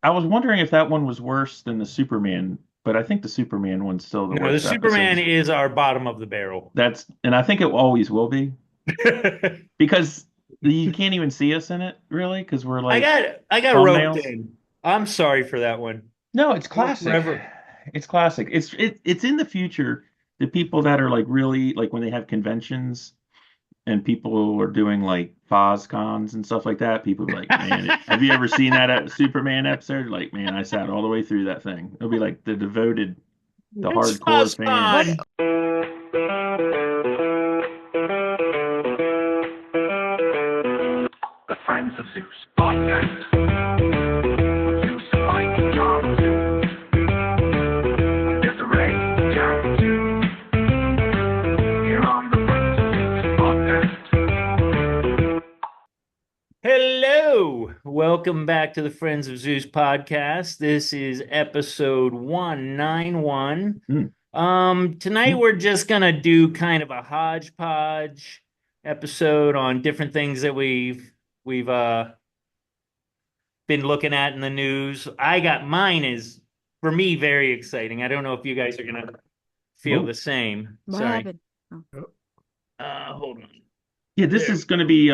I was wondering if that one was worse than the Superman, but I think the Superman one's still the No, the worst episode. Superman is our bottom of the barrel. And I think it always will be because you can't even see us in it really because we're like I got roped thumbnails. in. I'm sorry for that one. No, it's We'll classic. forever. It's classic. It's in the future. The people that are like really like when they have conventions and people are doing like cons and stuff like that, people be like, man, have you ever seen that Superman episode? Like, man, I sat all the way through that thing. It'll be like the It's hardcore What? fans. FOSCon. The Friends of Zeus podcast. Zeus fighting John Zeus. Disarray John Zeus. Here on the Friends of Zeus podcast. Hello. Welcome back to the Friends of Zeus podcast. This is episode 191. Mm. Tonight we're just gonna do kind of a hodgepodge episode on different things that we've been looking at in the news. I got mine is for me very exciting. I don't know if you guys are gonna feel Oh, the same. What Sorry. happened? Oh. Hold on. yeah, this There. is going to be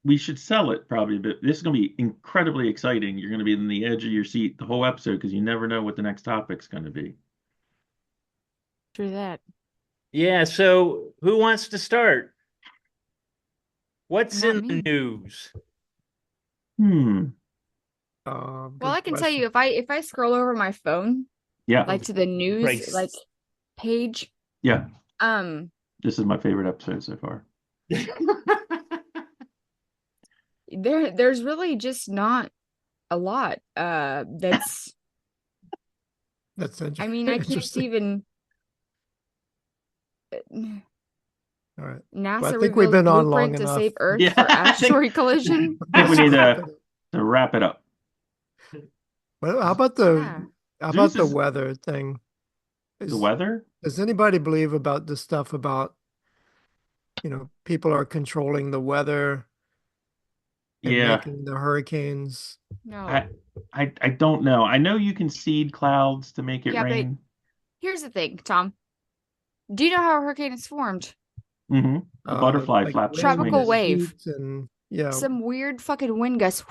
we should sell it probably, but this is going to be incredibly exciting. You're going to be in the edge of your seat the whole episode because you never know what the next topic's going to be. True that. Yeah, so who wants to start? What's Not in the me. news? Hmm. Well, Good I can tell question. you if I scroll over my phone, Yeah. like to the news like Christ. Oh, page, yeah. um, This is my favorite episode so far. there's really just not a lot. That's That's I mean, I can't interesting. even All right. NASA Well, I think we've reveals been on long blueprint to enough. save Earth Yeah, for I think asteroid collision. we need Wrap it to wrap it up. Well, how about Yeah. Zeus the is weather thing? the Is weather. Does anybody believe about the stuff about, people are controlling the weather and Yeah, making the hurricanes? I, No. I don't know. I know you can seed clouds to make it Yeah, but rain. here's the thing, Tom. Do you know how a hurricane is formed? Mm-hmm. A butterfly Like flaps its Tropical winds, wings. wave. heat, and yeah, Some weird fucking wind gust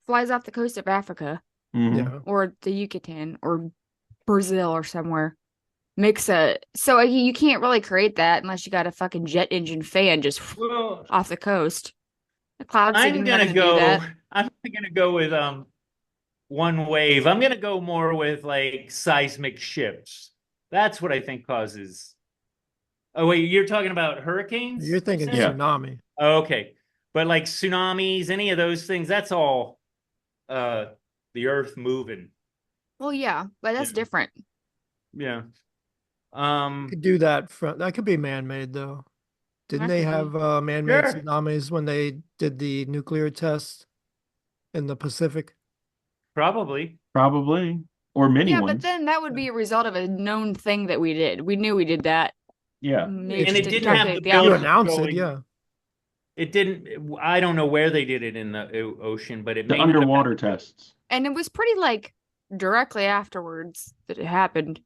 flies off the coast of Africa Mm-hmm. yeah. or the Yucatan or Brazil or somewhere. So you can't really create that unless you got a fucking jet engine fan just Well, off the coast. The cloud I'm seeding's not gonna gonna do that. go with one wave. I'm gonna go more with like seismic shifts. That's what I think causes. Oh wait, you're talking about hurricanes, You're you thinking said? Yeah. tsunami. Oh, okay. But like tsunamis, any of those things, that's all uh the earth moving. Well, yeah, but that's Yeah. different. Yeah. Could do that from that could be man-made though. Didn't That they could have be. man-made Sure. tsunamis when they did the nuclear test in the Pacific? Probably. Probably. Or mini Yeah, but ones. then that would be a result of a known thing that we did. We knew we did that. Yeah. Maybe And just it didn't didn't have calculate the You building outcome. announce it, going. yeah. It didn't. I don't know where they did it in the ocean, but it The may not have underwater been- tests. And it was pretty like directly afterwards that it happened.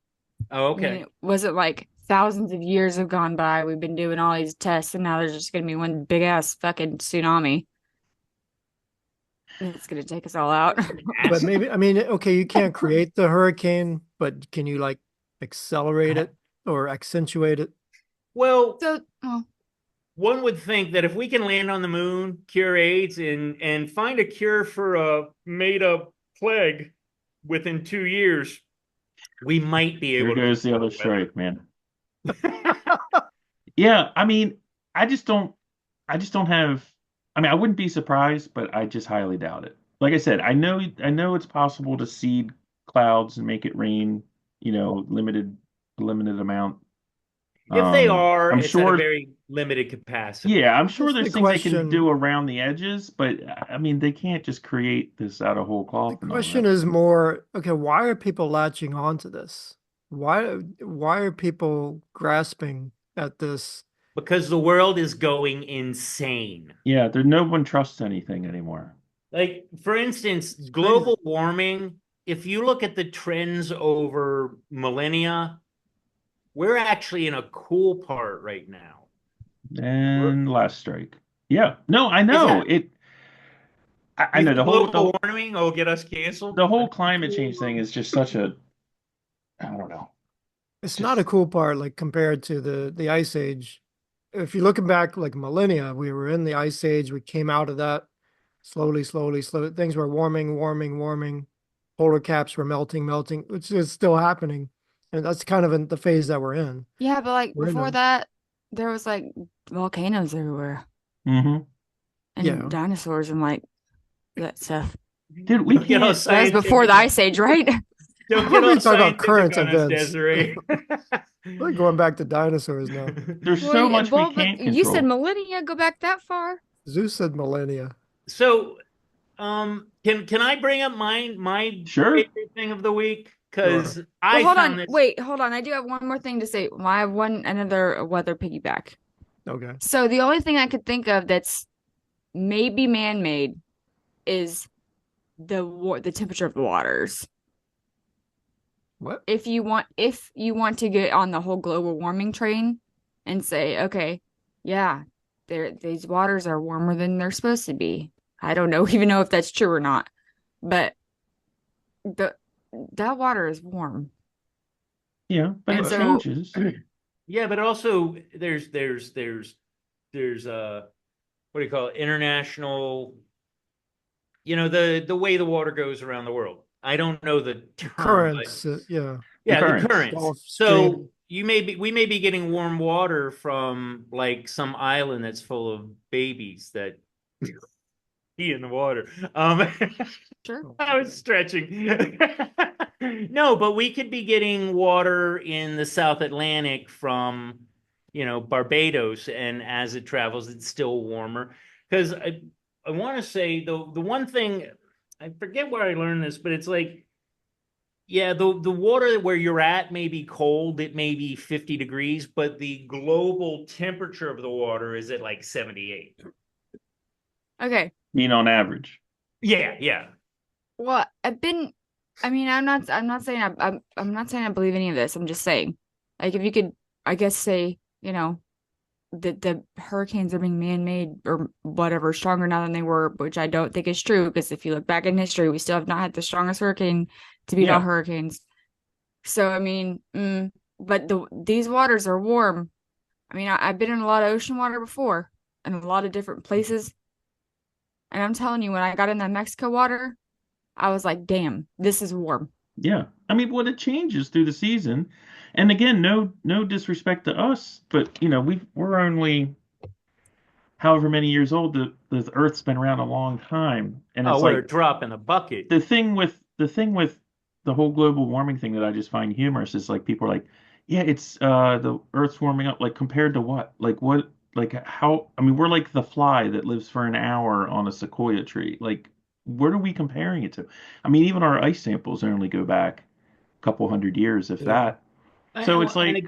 Oh, I mean, okay. it wasn't like thousands of years have gone by. We've been doing all these tests, and now there's just gonna be one big ass fucking tsunami. And it's gonna take us all out. But maybe, I mean, okay, you can't create the hurricane, but can you like accelerate it or accentuate it? Well, So, well, one would think that if we can land on the moon, cure AIDS, and find a cure for a made-up plague within 2 years, we might be Here able to goes the control other the weather. strike, man. Yeah, I mean, I just don't I just don't have I mean, I wouldn't be surprised, but I just highly doubt it. Like I said, I know it's possible to seed clouds and make it rain, limited amount. If they are, I'm it's at a sure very limited capacity. yeah, I'm I sure guess the there's things they can do question, around the edges, but I mean, they can't just create this out of whole the cloth and all question that. is more, okay, why are people latching on to this? Why are people grasping at this? Because the world is going insane. Yeah, no one trusts anything anymore. Like, for instance, It's crazy. global warming if you look at the trends over millennia, we're actually in a cool part right now. And last strike. Yeah. No, I Is know that it. I you know think global warming will get us canceled? the whole climate change thing is just such a, I don't know. It's not a Just cool part, like compared to the ice age. If you're looking back like millennia, we were in the ice age. We came out of that slowly, slowly, slowly. Things were warming, warming, warming. Polar caps were melting, melting, which is still happening. And that's kind of in the phase that we're in. Yeah, but like We're in before a, that, there was like volcanoes everywhere hmm. and yeah. dinosaurs and like that stuff. Dude, we Don't get all can't. That was before the ice age, right? Don't How get are we all talking about scientific current on us, events? Desiree. We're going back to dinosaurs now. There's Well, so much we but can't you said control. millennia, go back that far. Zeus said millennia. So, can I bring up my Sure. favorite thing of the week? Sure. Because Well, I hold found on. this. Wait, hold on. I do have one more thing to say. Well, I have another weather piggyback. Okay. So the only thing I could think of that's maybe man-made is the temperature of the waters. What? If you want to get on the whole global warming train and say, okay, yeah, these waters are warmer than they're supposed to be. I don't know even know if that's true or not, but that water is warm. Yeah, but And it so changes. Yeah, but also there's what do you call it? International. You know the way the water goes around the world. I don't know the term, but Currents. Yeah. The yeah, the currents. currents. Gulf So Stream. we may be getting warm water from like some island that's full of babies that pee in the water. sure. I was stretching. No, but we could be getting water in the South Atlantic from, Barbados, and as it travels, it's still warmer. Because I want to say the one thing, I forget where I learned this, but it's like, yeah, the water where you're at may be cold, it may be 50 degrees, but the global temperature of the water is at like 78. Okay. Mean on average. Yeah, yeah. Well, I'm not saying I'm not saying I believe any of this. I'm just saying, like, if you could, I guess, say, that the hurricanes are being man-made or whatever, stronger now than they were, which I don't think is true, because if you look back in history, we still have not had the strongest hurricane to beat all hurricanes. So, I mean, but these waters are warm. I mean, I've been in a lot of ocean water before in a lot of different places. And I'm telling you, when I got in that Mexico water, I was like, damn, this is warm. Yeah. I mean, well, it changes through the season. And again, no disrespect to us, but we're only however many years old. The Earth's been around a long time. And Oh, it's we're a like drop in the bucket. the thing with the whole global warming thing that I just find humorous is like people are like, yeah, it's the Earth's warming up, like compared to what? Like what, like how, I mean, we're like the fly that lives for an hour on a sequoia tree. Like, what are we comparing it to? I mean, even our ice samples only go back a couple hundred years, if Yeah. that. So it's And like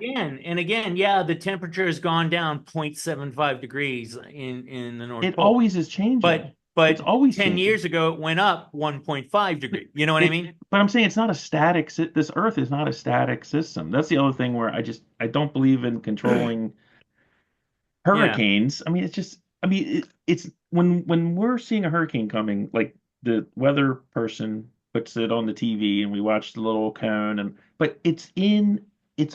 again, yeah, the temperature has gone down 0.75 degrees in the North it Pole. always is changing. It's But always 10 changing. years ago it went up 1.5 degrees. You know what I mean? But I'm saying it's not a static. This Earth is not a static system. That's the other thing where I don't believe in controlling Yeah. hurricanes. I mean, it's just, I mean, it's when we're seeing a hurricane coming, like the weather person puts it on the TV and we watch the little cone, but it's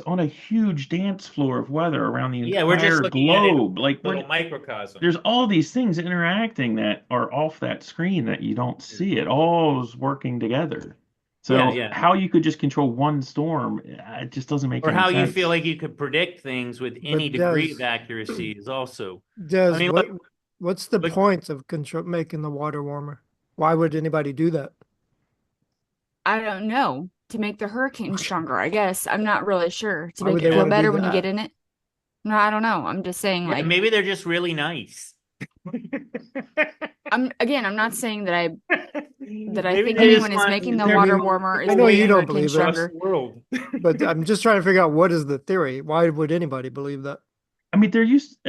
on a huge dance floor of weather around the Yeah, we're just entire looking at it globe. Like little microcosm. there's all these things interacting that are off that screen that you don't see. It all is working together. So Yeah. how you could just control one storm, it just doesn't make Or any how you sense. feel like you could predict things with any But degree of accuracy is also. Des, I mean, what's the look- point of making the water warmer? Why would anybody do that? I don't know. To make the hurricane stronger, I guess. I'm not really sure. To Why make would it they feel wanna do better when you that? get in it. No, I don't know. I'm just saying, Yeah, like, maybe they're just really nice. I'm not saying that I Maybe think they anyone just is want making the I water mean, warmer is I know making you the don't hurricane believe it. across stronger. the world. But I'm just trying to figure out what is the theory? Why would anybody believe that? I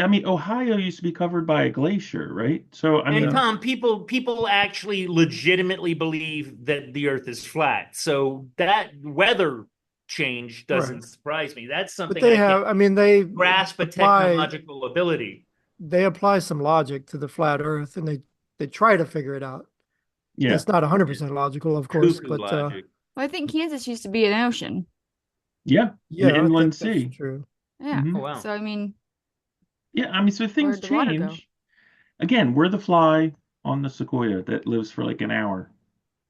mean, Ohio used to be covered by a glacier, right? So, I And mean, Tom, people actually legitimately believe that the Earth is flat. So that weather change doesn't Right. surprise me. That's But something they I can't have, I mean, they grasp a apply technological ability. they apply some logic to the flat Earth, and they try to figure it out. yeah, It's not 100% logical, of course, Cuckoo but logic. Well, I think Kansas used to be an ocean. yeah, an yeah, I inland think that's sea. true. Yeah. Oh Hmm. wow. So I mean, Yeah, I mean, so things where'd the water go? change. Again, we're the fly on the sequoia that lives for like an hour.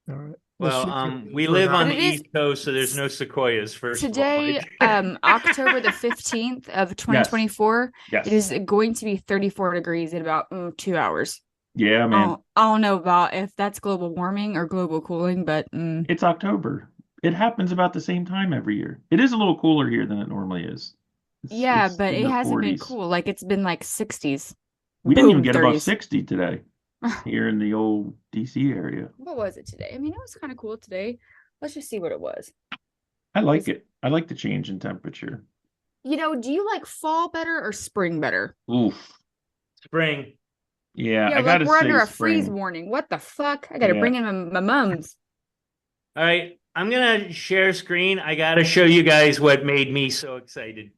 All right. Let's Well, shoot for the we for an live on But the hour. it is East Coast, so there's no sequoias, first of all, today, Mike. October the 15th of Yes, 2024. It yes, is going to be 34 degrees in about 2 hours. yeah, man. I don't know about if that's global warming or global cooling, but It's October. It happens about the same time every year. It is a little cooler here than it normally is. yeah, It's but in it the hasn't been 40s. cool. Like it's been like 60s, We didn't even boom, get above 30s. 60 today here in the old DC area. What was it today? I mean, it was kind of cool today. Let's just see what it was. I like Was it. I like the change in temperature. do you like fall better or spring better? Oof. Spring. Yeah, Yeah, I like gotta we're under say a freeze spring. warning. What the fuck? I gotta Yeah. bring in my mums. All right, I'm gonna share screen. I gotta show you guys what made me so excited.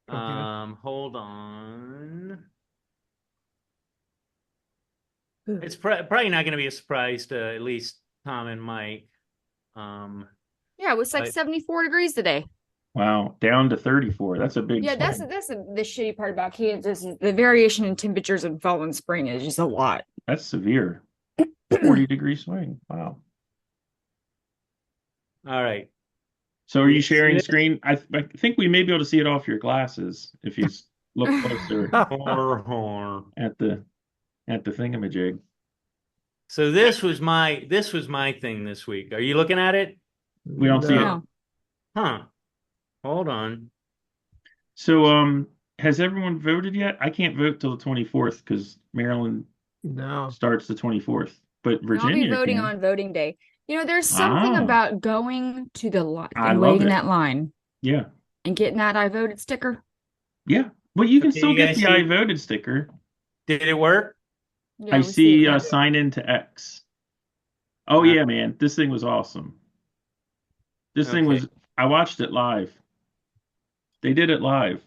Okay. Hold on. It's probably not gonna be a surprise to at least Tom and Mike. Yeah, it was like But 74 degrees today. Wow. Down to 34. That's a big Yeah, that's swing. the shitty part about Kansas is the variation in temperatures in fall and spring is just a lot. That's severe. 40-degree swing. Wow. all right. So are you See sharing this? screen? I think we may be able to see it off your glasses if you look closer at the thingamajig. So this was my thing this week. Are you looking at it? We don't see it. No. Huh. Hold on. So has everyone voted yet? I can't vote till the 24th because Maryland No. starts the 24th. But I'll be Virginia voting can. on voting day. There's something Ah, about going to the line I and love waiting it. that line Yeah. and getting that I voted sticker. Yeah. Well, you can Okay, still you get guys the I see? voted sticker. Did it work? Yeah, I we see it see now. sign in to X. Oh Uh, yeah, man. This thing was awesome. okay. I watched it live. They did it live.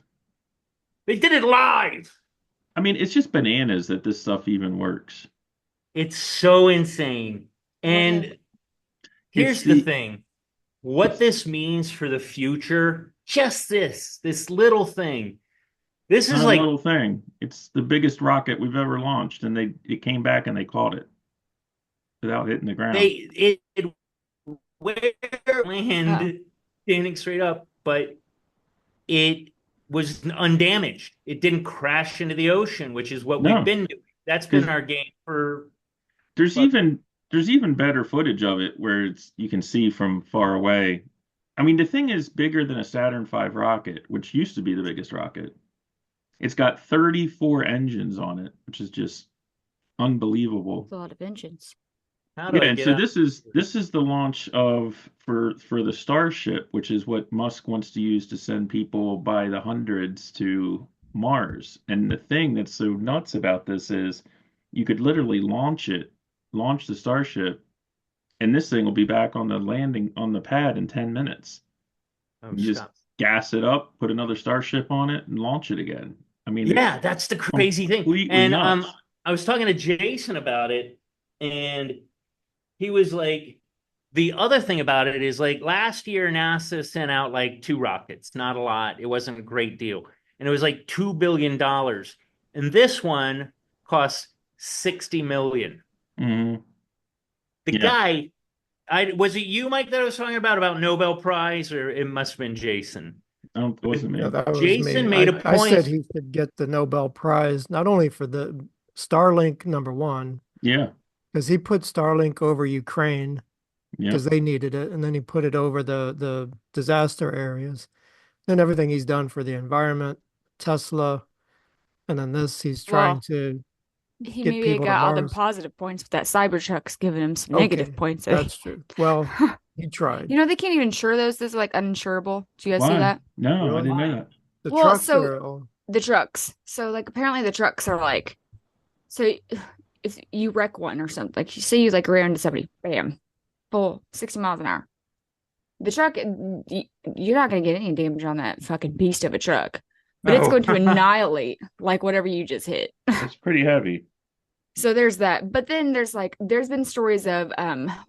They did it live. I mean, it's just bananas that this stuff even works. It's so insane. What And It's here's the the thing. What it's this means for the future, just this little thing. This is not a like little thing. It's the biggest rocket we've ever launched, and it came back and they caught it without hitting the ground. it where Oh, land standing straight up, but it was undamaged. It didn't crash into the ocean, which is what we've No, been doing. That's been because our game for there's but even there's even better footage of it where you can see from far away. I mean, the thing is bigger than a Saturn V rocket, which used to be the biggest rocket. It's got 34 engines on it, which is just unbelievable. it's a lot of engines. how do Yeah, I and get so out? this is the launch of for the Starship, which is what Musk wants to use to send people by the hundreds to Mars. And the thing that's so nuts about this is you could literally launch the Starship, and this thing will be back on the landing on the pad in 10 minutes. Oh, You just stop. gas it up, put another Starship on it, and launch it again. I mean, it's Yeah, that's the crazy thing. completely And nuts. I was talking to Jason about it, and he was like, the other thing about it is like last year NASA sent out like 2 rockets, not a lot. It wasn't a great deal. And it was like $2 billion. And this one costs 60 million. Hmm. The Yeah, guy, I was it you, Mike, that I was talking about Nobel Prize, or it must have been Jason. it wasn't Yeah, me. that was Jason me. made a I said point. he should get the Nobel Prize, not only for the Starlink #1, Yeah, because he put Starlink over Ukraine yeah. because they needed it, and then he put it over the disaster areas. Then everything he's done for the environment, Tesla, and then this, he's trying Well, to he get maybe people to got all the Mars. positive points, but that Cybertruck's giving him some Okay, negative points. that's true. Well, he tried. They can't even insure those. Those are like uninsurable. Do you guys see Why? that? No, I Really? didn't know Why? that. The Well, trucks so are all, the trucks. So like apparently the trucks are like, so if you wreck one or something, like you say you like ran into somebody, bam, full 60 miles an hour. The truck, you're not gonna get any damage on that fucking beast of a truck, but it's No. going to annihilate like whatever you just hit. It's pretty heavy. So there's that. But then there's been stories of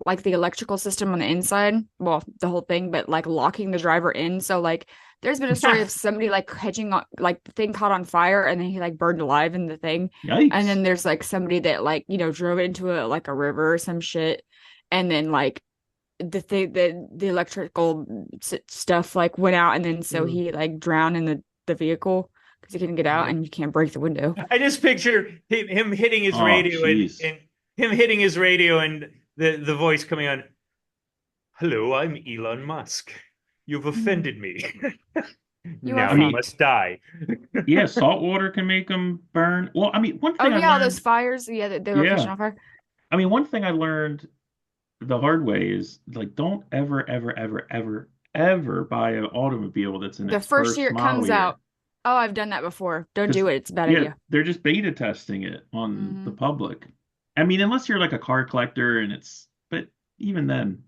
like the electrical system on the inside, well, the whole thing, but like locking the driver in. So like there's been a story of somebody like catching on, like the thing caught on fire and then he like burned alive in the thing. Yikes. And then there's like somebody that like, drove it into a like a river or some shit. And then like the electrical stuff like went out and then so he like drowned in the vehicle because he couldn't get out and you can't break the window. I just picture him hitting his Oh, radio jeez. and him hitting his radio and the voice coming on. Hello, I'm Elon Musk. You've offended me. You Now are you fucked. must die. Yeah, salt water can make them burn. Well, I mean, one Oh thing I yeah, all learned, those fires. Yeah, they were Yeah. catching on fire. I mean, one thing I learned the hard way is like, don't ever, ever, ever, ever, ever buy an automobile that's in The its first year it model comes year. out. Oh, I've done that before. Don't 'Cause, do it. It's a bad yeah, idea. they're just beta testing it on the Mhm. public. I mean, unless you're like a car collector but even then,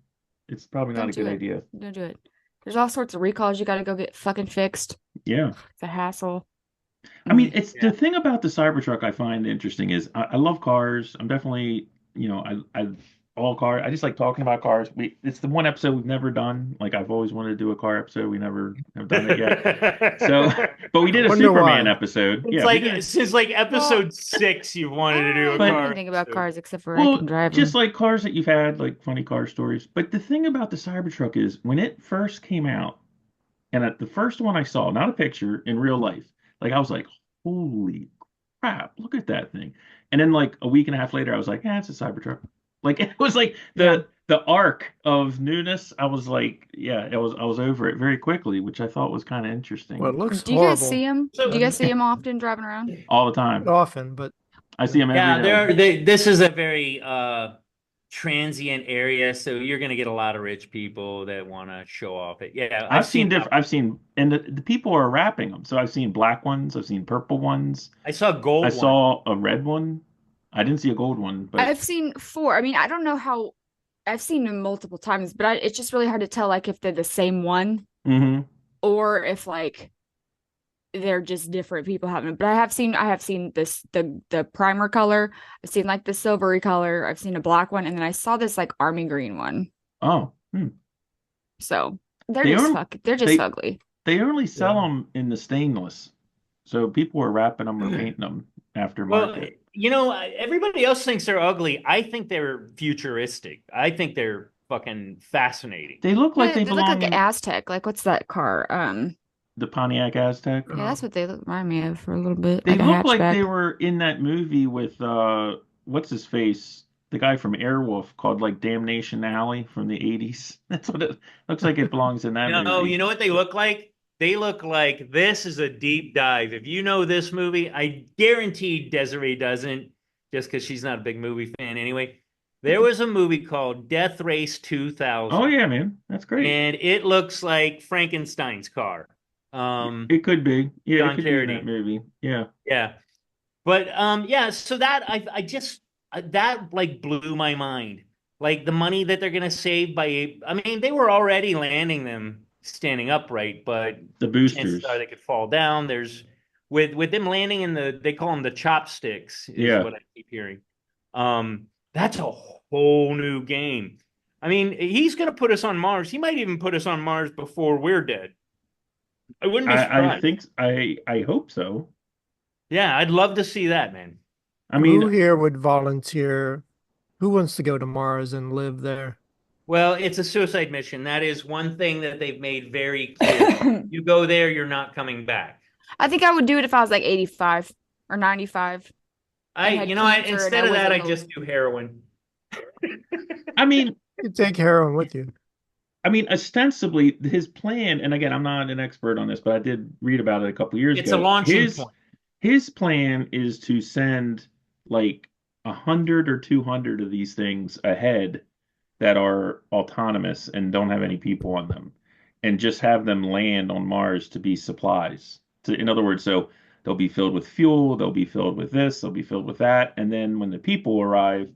it's probably not Don't a do good it. idea. Don't do it. There's all sorts of recalls you got to go get fucking fixed. Yeah. It's a hassle. I mean, Mm. it's Yeah. the thing about the Cybertruck I find interesting is I love cars. I'm definitely, I all cars. I just like talking about cars. It's the one episode we've never done. Like I've always wanted to do a car episode. We never have done it yet. So, but we did a Wonder Superman why. episode. It's Yeah, like we did. since like episode 6, you've wanted to do I a don't know But- car. anything about episode. cars except for I Well, can drive just them. like cars that you've had, like funny car stories. But the thing about the Cybertruck is when it first came out, and the first one I saw, not a picture, in real life, like I was like, holy crap, look at that thing. And then like a week and a half later, I was like, yeah, it's a Cybertruck. Like it was like the arc of newness. I was like, yeah, I was over it very quickly, which I thought was kind of interesting. Well, it looks Do you horrible. guys see them? So- Do you guys see them often driving around? All the time. Often, but I see them Yeah, every day. this is a very transient area, so you're gonna get a lot of rich people that want to show off it. Yeah, I've seen different. I've seen, and the people are wrapping them. So I've seen black ones. I've seen purple ones. I saw a gold I one. saw a red one. I didn't see a gold one, but I've seen 4. I mean, I don't know how. I've seen them multiple times, but it's just really hard to tell like if they're the same one hmm or if like they're just different people having it. But I have seen this the primer color. I've seen like the silvery color. I've seen a black one, and then I saw this like army green one. Oh, So they're They just are- they're just they- ugly. they only sell Yeah. them in the stainless, so people are wrapping them or painting them Well, aftermarket. everybody else thinks they're ugly. I think they're futuristic. I think they're fucking fascinating. They look like Yeah, they they look belong like in an Aztec. Like what's that car? the Pontiac Aztec. Yeah, that's what they remind me of for a little bit. They like a look like hatchback. they were in that movie with what's his face, the guy from Airwolf, called like Damnation Alley from the 80s. That's what it looks like. It belongs in that No, movie. you know what they look like? They look like this is a deep dive. If you know this movie, I guarantee Desiree doesn't, just because she's not a big movie fan anyway. There was a movie called Death Race 2000. Oh yeah, man, that's great. And it looks like Frankenstein's car. It could be. Yeah, John it could be in that Carradine. movie. Yeah. Yeah. But yeah, so that I just that like blew my mind. Like the money that they're gonna save I mean, they were already landing them standing upright, but The chances boosters. are they could fall down. There's with them landing in they call them the chopsticks, is Yeah. what I keep hearing. That's a whole new game. I mean, he's gonna put us on Mars. He might even put us on Mars before we're dead. I wouldn't be I surprised. think I hope so. Yeah, I'd love to see that, man. I mean, who here would volunteer? Who wants to go to Mars and live there? Well, it's a suicide mission. That is one thing that they've made very clear. You go there, you're not coming back. I think I would do it if I was like 85 or 95. had cancer and Instead I of that, I wasn't just do heroin. I mean, You take heroin with you. ostensibly his plan, and again, I'm not an expert on this, but I did read about it a couple years It's ago. a launching his, point. His plan is to send like 100 or 200 of these things ahead that are autonomous and don't have any people on them, and just have them land on Mars to be supplies. In other words, so they'll be filled with fuel, they'll be filled with this, they'll be filled with that, and then when the people arrive,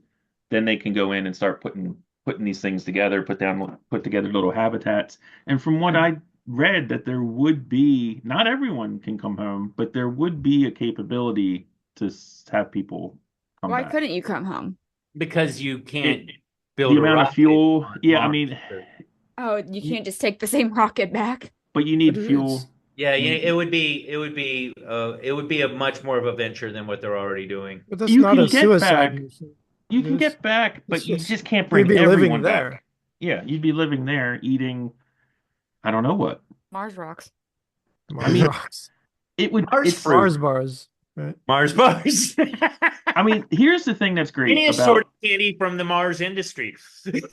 then they can go in and start putting these things together, put together little habitats. And from what I read, that there would be, not everyone can come home, but there would be a capability to have people come Why back. couldn't you come home? Because you can't The build a amount of rocket fuel, on yeah, I Mars. mean, Oh, you can't just take the same rocket back. but you need But fuel. Yeah, it would be a much more of a venture than what they're already doing. But that's You not can a get suicide back. mission. You can It's- get back, but it's you just- just can't you'd bring be living everyone there. back. Yeah, you'd be living there eating, I don't know what. Mars rocks. Mars mean, rocks. It would. Mars It's fruit. Mars bars. Right? Mars bars. I mean, here's the thing that's great Any about sort of candy from the Mars industry.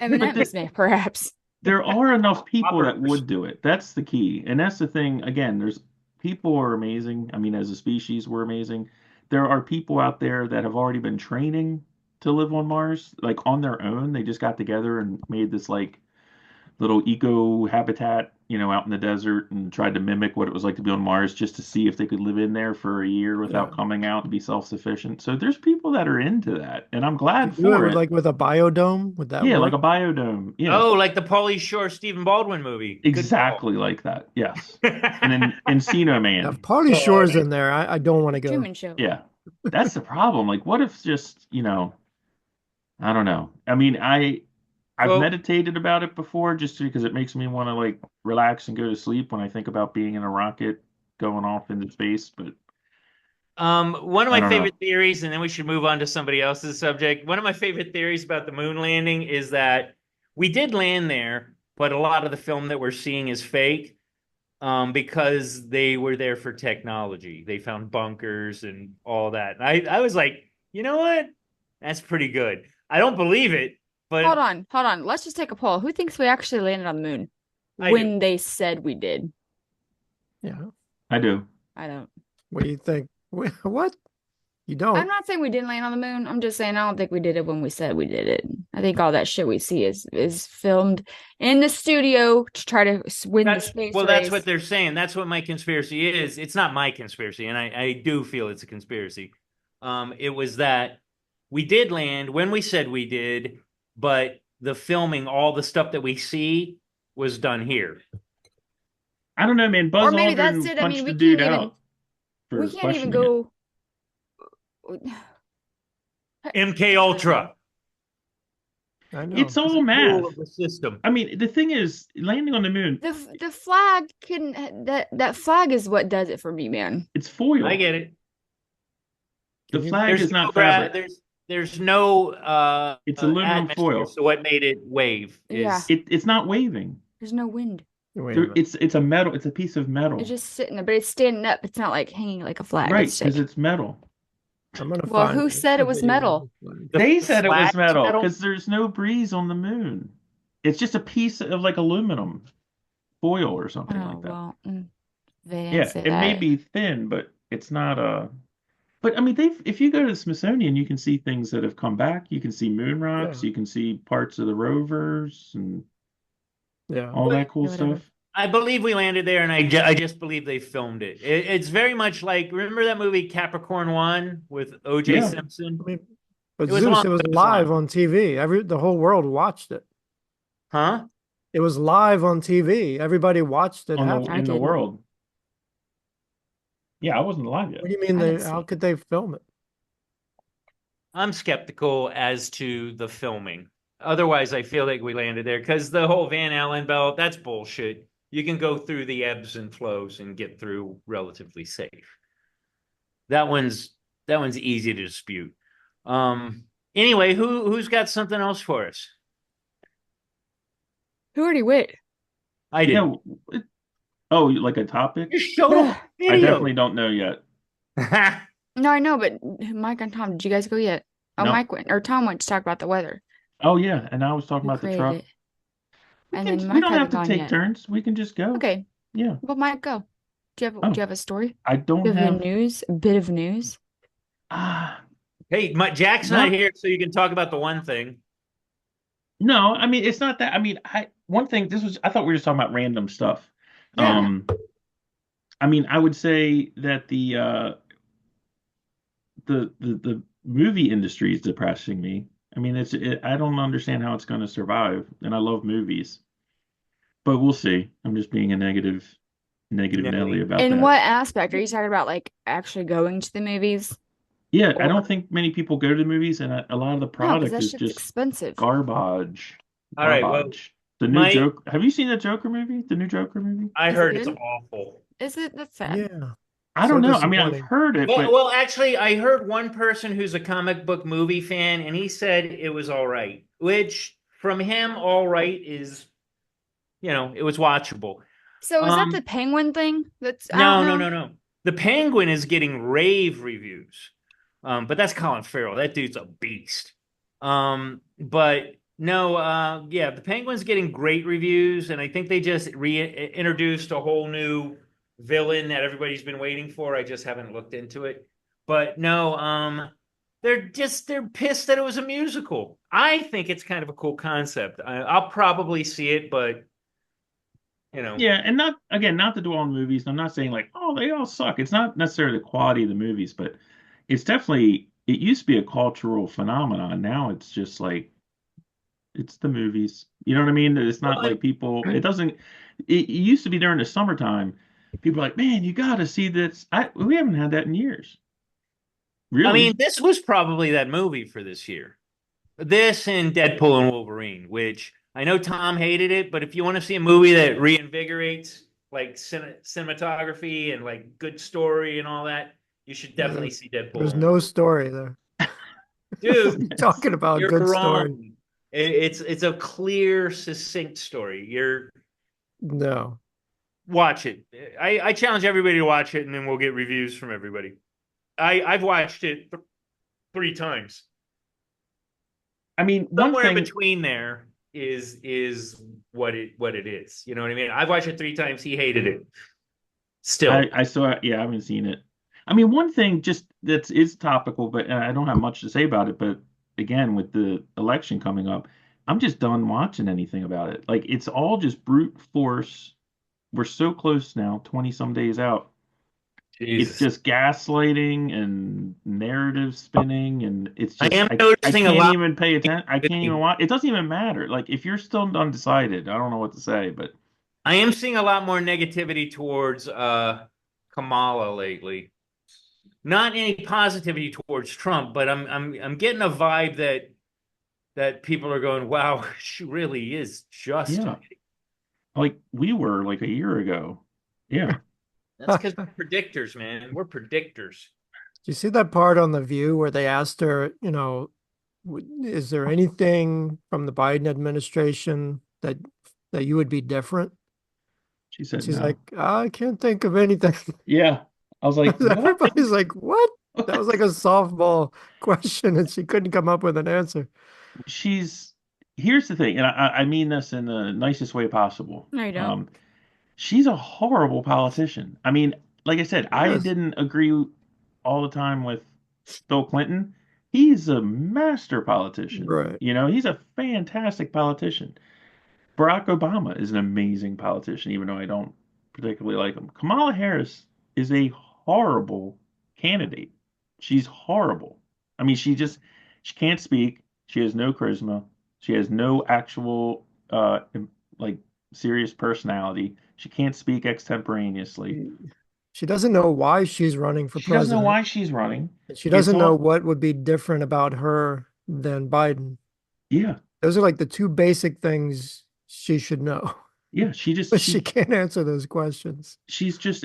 M&M's, perhaps. there are enough people that Poppers. would do it. That's the key, and that's the thing. Again, there's people are amazing. I mean, as a species, we're amazing. There are people out there that have already been training to live on Mars, like on their own. They just got together and made this like little eco habitat, out in the desert and tried to mimic what it was like to be on Mars just to see if they could live in there for a year without Yeah. coming out and be self-sufficient. So there's people that are into that, and I'm glad Could you do for it it. like with a biodome? Would that Yeah, work? like a biodome. Yeah, Oh, like the Pauly Shore Stephen Baldwin movie. Good exactly like that. Yes. call. And then Encino Now, Man. if Pauly Shore's in there, I don't want to go. Truman Show. Yeah. That's the problem. Like, what if just, I don't know. I mean, I've Well- meditated about it before just because it makes me want to like relax and go to sleep when I think about being in a rocket going off into space. But One of I my don't favorite know. theories, and then we should move on to somebody else's subject. One of my favorite theories about the moon landing is that we did land there, but a lot of the film that we're seeing is fake, because they were there for technology. They found bunkers and all that. And I was like, you know what? That's pretty good. I don't believe it, but Hold on. Let's just take a poll. Who thinks we actually landed on the moon I when they said we did? Yeah. I do. I don't. What do you think? What? You don't? I'm not saying we didn't land on the moon. I'm just saying I don't think we did it when we said we did it. I think all that shit we see is filmed in the studio to try to win the space that's race. what they're saying. That's what my conspiracy is. It's not my conspiracy, and I do feel it's a conspiracy. It was that we did land when we said we did, but the filming, all the stuff that we see, was done here. I don't know, man. Buzz Or maybe Aldrin that's it. I punched mean, the we dude can't even- out for we can't even questioning it. go. MK Ultra. I know. It's all math. Rule of the system. I mean, the thing is, landing on the moon, The flag can that flag is what does it for me, man. it's foil. I get it. The flag There's is no not fabric. there's no It's aluminum atmosphere, foil. So what made it wave is Yeah. It's not waving. There's no wind. Wait a minute. It's a metal. It's a piece of metal. It's just sitting there, but it's standing up. It's not like hanging like a flag. Right, It's because like- it's metal. I'm gonna Well, find who a said it was video metal? of the flag. The They said it was flag's metal metal? because there's no breeze on the moon. It's just a piece of like aluminum foil or something oh like that. well, they didn't Yeah, say it may that. be thin, but it's not a. But I mean, if you go to the Smithsonian, you can see things that have come back. You can see moon rocks. Yeah. You can see parts of the rovers and Yeah. all that cool Yeah, whatever. stuff. I believe we landed there, and I just believe they filmed it. It's very much like, remember that movie Capricorn One with O.J. Yeah. Simpson? I mean, but It was Zeus, along it was those live lines. on TV. The whole world watched it. Huh? It was live on TV. Everybody watched it happen. I In the didn't. world. Yeah, I wasn't alive yet. What do you mean I didn't how see. could they film it? I'm skeptical as to the filming. Otherwise, I feel like we landed there because the whole Van Allen belt, that's bullshit. You can go through the ebbs and flows and get through relatively safe. That one's easy to dispute. Anyway, who's got something else for us? Who already went? I did. Yeah. Oh, like a topic? Just show a I video. definitely don't know yet. No, I know, but Mike and Tom, did you guys go yet? Oh, No. Mike went, or Tom went to talk about the weather. Oh yeah, and I was talking Who about the created truck. it? We And can- then we Mike don't have hasn't to gone take yet. turns. We can just go. Okay, Yeah. well, Mike, go. Do you have Oh. do you have a story? I don't Do you have have. a bit of news? Ah, Hey, Jack's No. not here, so you can talk about the one thing. no, I mean it's not that. I mean, one thing. I thought we were just talking about random stuff. Yeah. I mean, I would say that the the movie industry is depressing me. I mean, I don't understand how it's going to survive, and I love movies, but we'll see. I'm just being a negative Nelly Nelly. about In that. what aspect? Are you talking about like actually going to the movies? Yeah, I Or don't think many people go to the movies, and a lot of the no, because product that is shit's just expensive. garbage. All right. Well, Garbage. The new my joke. Have you seen the Joker movie? The new Joker movie? I Is it heard it's good? awful. Is it? That's sad. Yeah, I so don't know. I mean, I've disappointing. heard it, Well, but well, actually, I heard one person who's a comic book movie fan, and he said it was all right. Which, from him, all right is, it was watchable. So is that the Um, penguin thing that's out no, no, now? no, no. The Penguin is getting rave reviews. But that's Colin Farrell. That dude's a beast. But no, yeah, the Penguin's getting great reviews, and I think they just reintroduced a whole new villain that everybody's been waiting for. I just haven't looked into it. But no, they're pissed that it was a musical. I think it's kind of a cool concept. I'll probably see it, but yeah, and not again, not to dwell on movies. I'm not saying like, oh, they all suck. It's not necessarily the quality of the movies, but it's definitely it used to be a cultural phenomenon. Now it's just like it's the movies. You know what I mean? It's not well, like people. It doesn't. It used to be during the summertime. People are like, man, you got to see this. We haven't had that in years. I mean, Really? this was probably that movie for this year. This and Deadpool and Wolverine, which I know Tom hated it, but if you want to see a movie that reinvigorates like cinematography and like good story and all that, you should Yeah, definitely see Deadpool there's and no Wolverine. story there. Dude, Yes. Talking about you're good story. wrong. It's a clear, succinct story. You're No. watch it. I challenge everybody to watch it, and then we'll get reviews from everybody. I've watched it 3 times. I mean, one Somewhere in thing. between there is what it is. You know what I mean? I've watched it 3 times. He hated it. Still, I saw. Yeah, I haven't seen it. I mean, one thing just that's is topical, but I don't have much to say about it. But again, with the election coming up, I'm just done watching anything about it. Like it's all just brute force. We're so close now, 20 some days out. It's Jesus. just gaslighting and narrative spinning, and it's I just am I noticing a can't lot. even pay attention. I can't even watch. It doesn't even matter. Like if you're still undecided, I don't know what to say, but I am seeing a lot more negativity towards Kamala lately. Not any positivity towards Trump, but I'm getting a vibe that people are going, "Wow, she really is just." yeah, like we were like a year ago. Yeah. That's because we're predictors, man. We're predictors. You see that part on The View where they asked her, is there anything from the Biden administration that you would be different? She And said she's no. like, I can't think of anything. Yeah. I was like, what? Everybody's like, what? That was like a softball question, and she couldn't come up with an answer. She's here's the thing, and I mean this in the nicest way possible. No, you don't. Um, she's a horrible politician. I mean, like I said, I Yes, didn't agree all the time with Bill Clinton. He's a master politician. right. You know, he's a fantastic politician. Barack Obama is an amazing politician, even though I don't particularly like him. Kamala Harris is a horrible candidate. She's horrible. I mean, she can't speak. She has no charisma. She has no actual like serious personality. She can't speak extemporaneously. She doesn't know why she's running for She doesn't know president. why she's running. And she It's doesn't know all what would be different about her than Biden. yeah, Those are like the two basic things she should know, yeah. but she can't answer those questions. She's just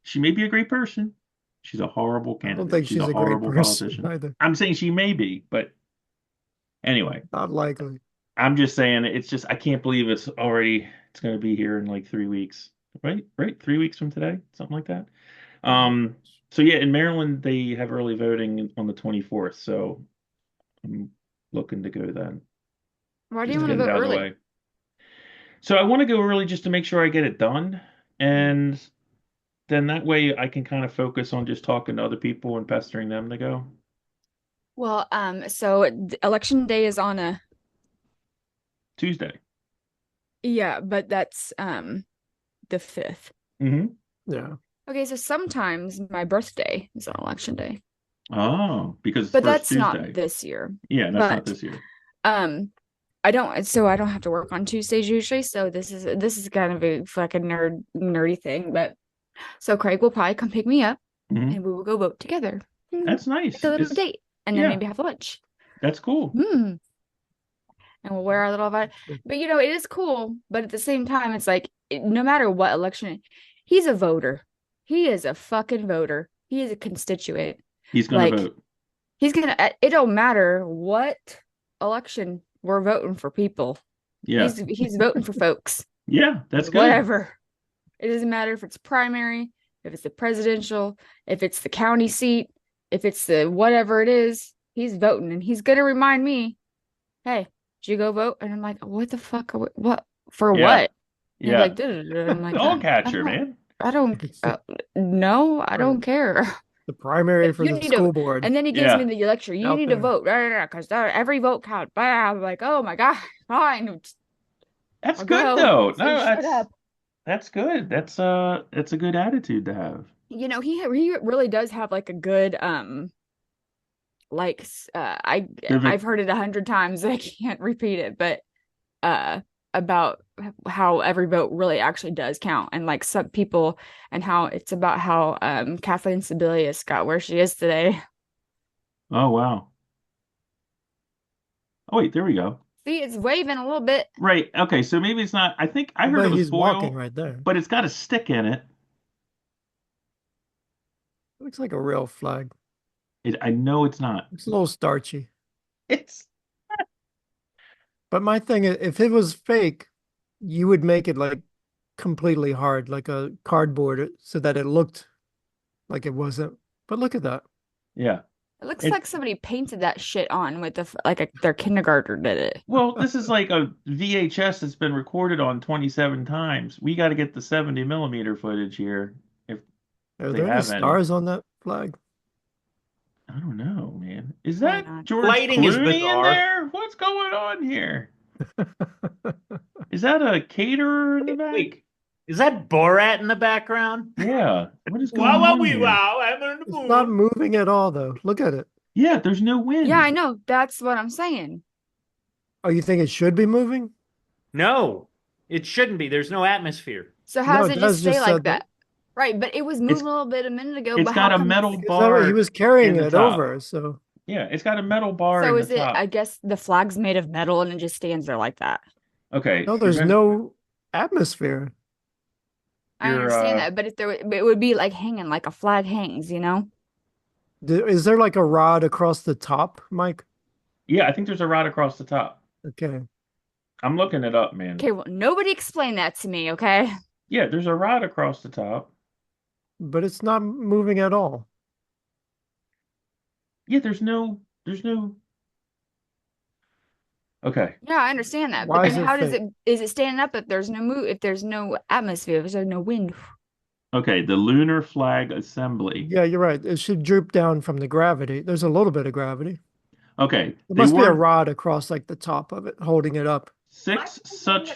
she may be a great person. She's a horrible I don't candidate. think She's she's a a great horrible person politician. either. I'm saying she may be, but anyway, Not likely. I'm just saying it's just I can't believe it's going to be here in like 3 weeks. Right? Right? 3 weeks from today, something like that. So yeah, in Maryland they have early voting on the 24th, so I'm looking to go then. Why do you Just want to get it vote out of the early? way. So I want to go early just to make sure I get it done. And then that way I can kind of focus on just talking to other people and pestering them to go. Well, so election day is on a Tuesday. yeah, but that's the 5th. Hmm. Yeah. Okay, so sometimes my birthday is on election day. Oh, because it's but first that's not Tuesday. this year. Yeah, that's not But this year. um, I don't have to work on Tuesdays usually, so this is kind of a fucking nerdy thing. But so Craig will probably come pick me up, Hmm. and we will go vote together. That's Like nice. a little It's date, and then yeah, maybe have lunch. that's cool. Hmm. And we'll wear our little but it is cool, but at the same time it's like no matter what election, he's a voter. He is a fucking voter. He is a constituent. He's gonna Like vote. he's gonna it don't matter what election we're voting for people. Yeah. He's voting for folks. Yeah, that's good. Whatever. It doesn't matter if it's primary, if it's the presidential, if it's the county seat, if it's the whatever it is, he's voting and he's gonna remind me, hey, did you go vote? And I'm like, what the fuck? What for Yeah. what? And he's Yeah. like, "Duh-duh-duh-duh." I'm like, Dog I catcher, don't, man. I don't, It's no, I don't care. the primary Like, for you the need to, school board and then he gives me Yeah. the lecture. You out need to there. vote, because every vote counts. I'm like, oh my god, fine, That's I'll good go. though. So No, shut up. that's good. That's a good attitude to have. He really does have like a good like Civic. I've heard it 100 times. I can't repeat it, but about how every vote really actually does count, and like some people, and how it's about how Kathleen Sebelius got where she is today. Oh wow. Oh wait, there we go. See, it's waving a little bit. Right. Okay, so maybe it's not. I think I heard But it was he's walking foil, right there. but it's got a stick in it. Looks like a real flag. I know it's not. It's a little starchy. It's But my thing is, if it was fake, you would make it like completely hard, like a cardboard, so that it looked like it wasn't. But look at that. yeah. It looks It- like somebody painted that shit on with their kindergartner did it. Well, this is like a VHS that's been recorded on 27 times. We got to get the 70 millimeter footage here. If Are they there any have any. stars on that flag? I don't know, man. Is Probably that not. George Lighting is Clooney in bizarre. there? What's going on here? Is that a caterer in the back? Wait, is that Borat in the background? Yeah. What is going Wow, wow, on wee, here? wow, I'm on the It's moon. not moving at all, though. Look at it. Yeah, there's no wind. Yeah, I know. That's what I'm saying. Oh, you think it should be moving? No, it shouldn't be. There's no atmosphere. So how No, does it it does just stay just like said that. that? Right, but it was moving a little bit a minute ago. It's But got how a come metal it's- Because that way bar. he was carrying in the it top. over, so Yeah, it's got a metal bar So in is the it? top. I guess the flag's made of metal and it just stands there like that. Okay. no, there's no atmosphere. I You're, understand that, but if it would be like hanging, like a flag hangs, you know? Is there like a rod across the top, Mike? Yeah, I think there's a rod across the top. Okay. I'm looking it up, man. Okay, well, nobody explain that to me, okay? Yeah, there's a rod across the top. But it's not moving at all. Yeah, there's no. Okay. Yeah, I understand that. Why But is then it how does fake? is it standing up if there's no if there's no atmosphere, if there's no wind? Okay, the Lunar Flag Assembly. Yeah, you're right. It should droop down from the gravity. There's a little bit of gravity. Okay, There they must be a were rod across like the top of it, holding it up. 6 such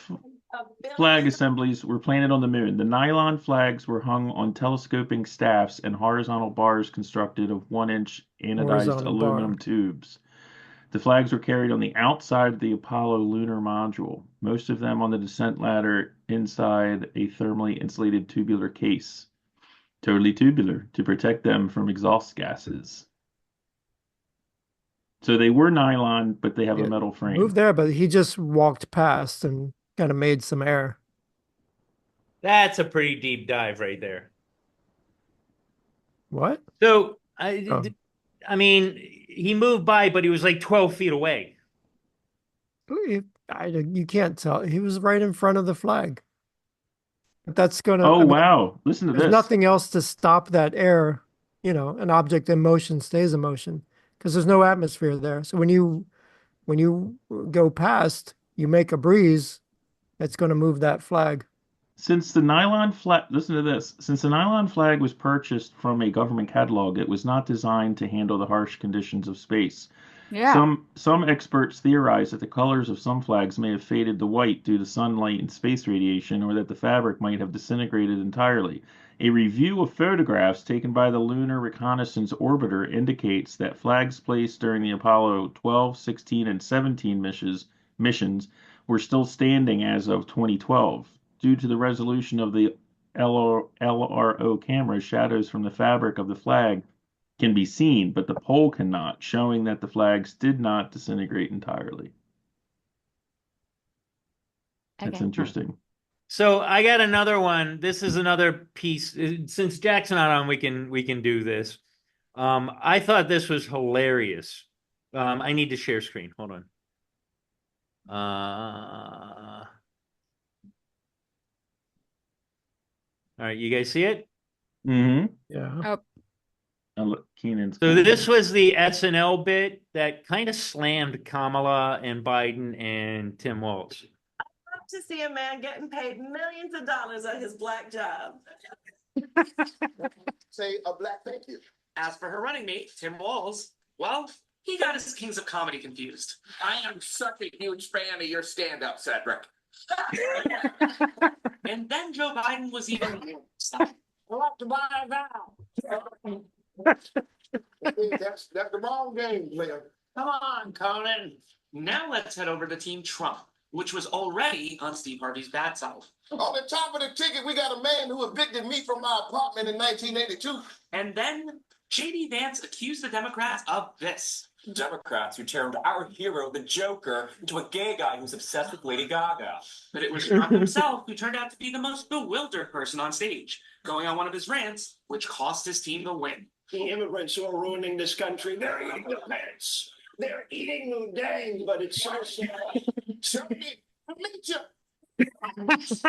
flag assemblies were planted on the moon. The nylon flags were hung on telescoping staffs and horizontal bars constructed of 1-inch anodized Horizontal aluminum bar. tubes. The flags were carried on the outside of the Apollo lunar module, most of them on the descent ladder inside a thermally insulated tubular case. Totally tubular to protect them from exhaust gases. So they were nylon, but they have a Yeah, metal frame. Move there, but he just walked past and kind of made some air. That's a pretty deep dive right there. What? So, Oh. I mean, he moved by, but he was like 12 feet away. You can't tell. He was right in front of the flag. But that's gonna. Oh, I mean, wow. Listen to there's this. nothing else to stop that air. You know, an object in motion stays in motion because there's no atmosphere there. So when you go past, you make a breeze. It's going to move that flag. Since the nylon flag, listen to this. Since the nylon flag was purchased from a government catalog, it was not designed to handle the harsh conditions of space. Yeah. Some experts theorize that the colors of some flags may have faded to white due to sunlight and space radiation, or that the fabric might have disintegrated entirely. A review of photographs taken by the Lunar Reconnaissance Orbiter indicates that flags placed during the Apollo 12, 16, and 17 missions were still standing as of 2012. Due to the resolution of the LRO camera, shadows from the fabric of the flag can be seen, but the pole cannot, showing that the flags did not disintegrate entirely. That's Okay. interesting. So I got another one. This is another piece. Since Jack's not on, we can do this. I thought this was hilarious. I need to share screen. Hold on. All right, you guys see it? Mm-hmm. Yeah. Keenan's So cool. this was the SNL bit that kind of slammed Kamala and Biden and Tim Walz. Love to see a man getting paid millions of dollars at his black job. Say a black thank you. As for her running mate, Tim Walz, well, he got his Kings of Comedy confused. I am such a huge fan of your stand-up, Cedric. And then Joe Biden was even We'll have to buy it now. That's the wrong game, player. come on, Conan. Now let's head over to Team Trump, which was already on Steve Harvey's bad side. On the top of the ticket, we got a man who evicted me from my apartment in 1982. And then J.D. Vance accused the Democrats of this. Democrats who turned our hero, the Joker, into a gay guy who's obsessed with Lady Gaga. But it was Trump himself who turned out to be the most bewildered person on stage, going on one of his rants, which cost his team the win. The immigrants who are ruining this country, they're eating the pants. They're eating new dang, but it's so sad. Somebody, meet you. That's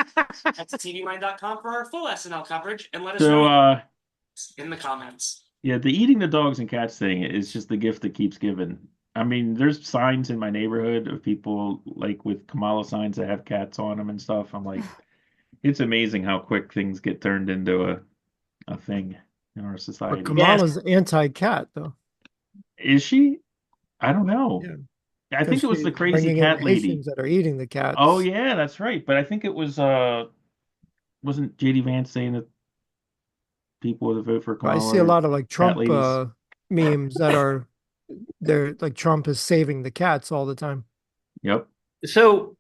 tvmind.com for our full SNL coverage, and let us So, know in the comments. yeah, the eating the dogs and cats thing is just the gift that keeps giving. I mean, there's signs in my neighborhood of people like with Kamala signs that have cats on them and stuff. I'm like, it's amazing how quick things get turned into a thing in our society. But Kamala's anti-cat, though. Is she? I don't know. Yeah. I think it was the crazy cat lady that are eating the cats. Oh yeah, that's right. But I think it was wasn't JD Vance saying that people would vote for Kamala? I see a lot of like Trump ladies. memes that are they're like Trump is saving the cats all the time. Yep. So,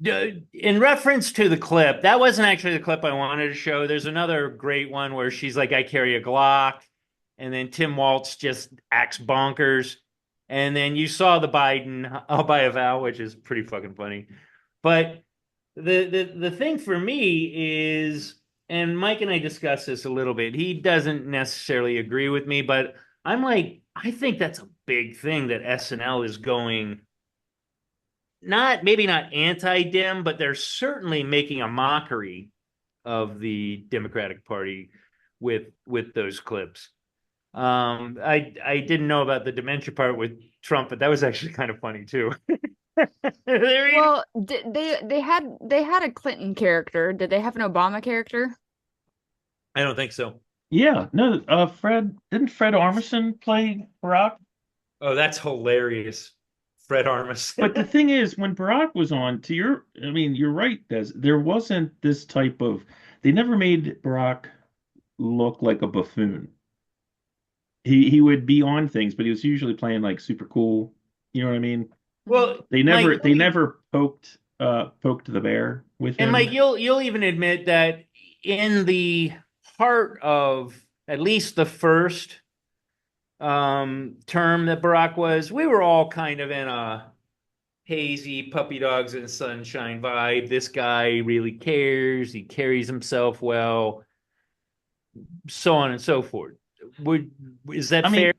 in reference to the clip, that wasn't actually the clip I wanted to show. There's another great one where she's like, I carry a Glock. And then Tim Walz just acts bonkers. And then you saw the Biden, I'll buy a vow, which is pretty fucking funny. But the thing for me is, and Mike and I discussed this a little bit, he doesn't necessarily agree with me, but I'm like, I think that's a big thing that SNL is going, maybe not anti-Dem, but they're certainly making a mockery of the Democratic Party with those clips. I didn't know about the dementia part with Trump, but that was actually kind of funny too. Well, they had a Clinton character. Did they have an Obama character? I don't think so. Yeah, no, didn't Fred Armisen play Barack? Oh, that's hilarious. Fred Armisen. But the thing is, when Barack was on, you're right, Des, there wasn't this type of, they never made Barack look like a buffoon. He would be on things, but he was usually playing like super cool. You know what I mean? Well, They never Mike, poked the bear with him. and Mike, you'll even admit that in the heart of at least the first term that Barack was, we were all kind of in a hazy puppy dogs and sunshine vibe. This guy really cares. He carries himself well, so on and so forth. Is that fair?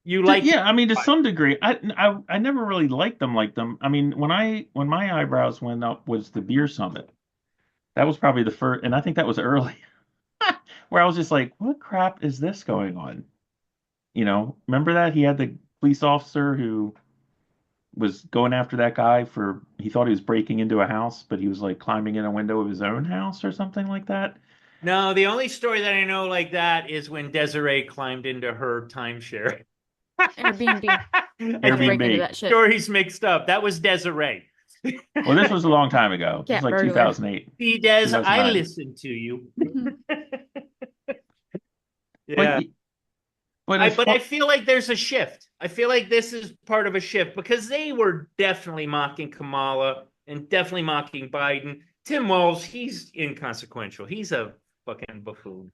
You like? Yeah, I mean, to some degree, I never really liked them like them. I mean, when my eyebrows went up was the beer summit. That was probably the first, and I think that was early, where I was just like, what crap is this going on? You know, remember that he had the police officer who was going after that guy he thought he was breaking into a house, but he was like climbing in a window of his own house or something like that. No, the only story that I know like that is when Desiree climbed into her timeshare. Airbnb. break into Airbnb. that shit. Sure, he's mixed up. That was Desiree. Well, this was a long time ago. This Cat was like burglar. 2008. See, Des, I 2009. listened to you. But Yeah. but as But far- I feel like there's a shift. I feel like this is part of a shift because they were definitely mocking Kamala and definitely mocking Biden. Tim Walz, he's inconsequential. He's a fucking buffoon.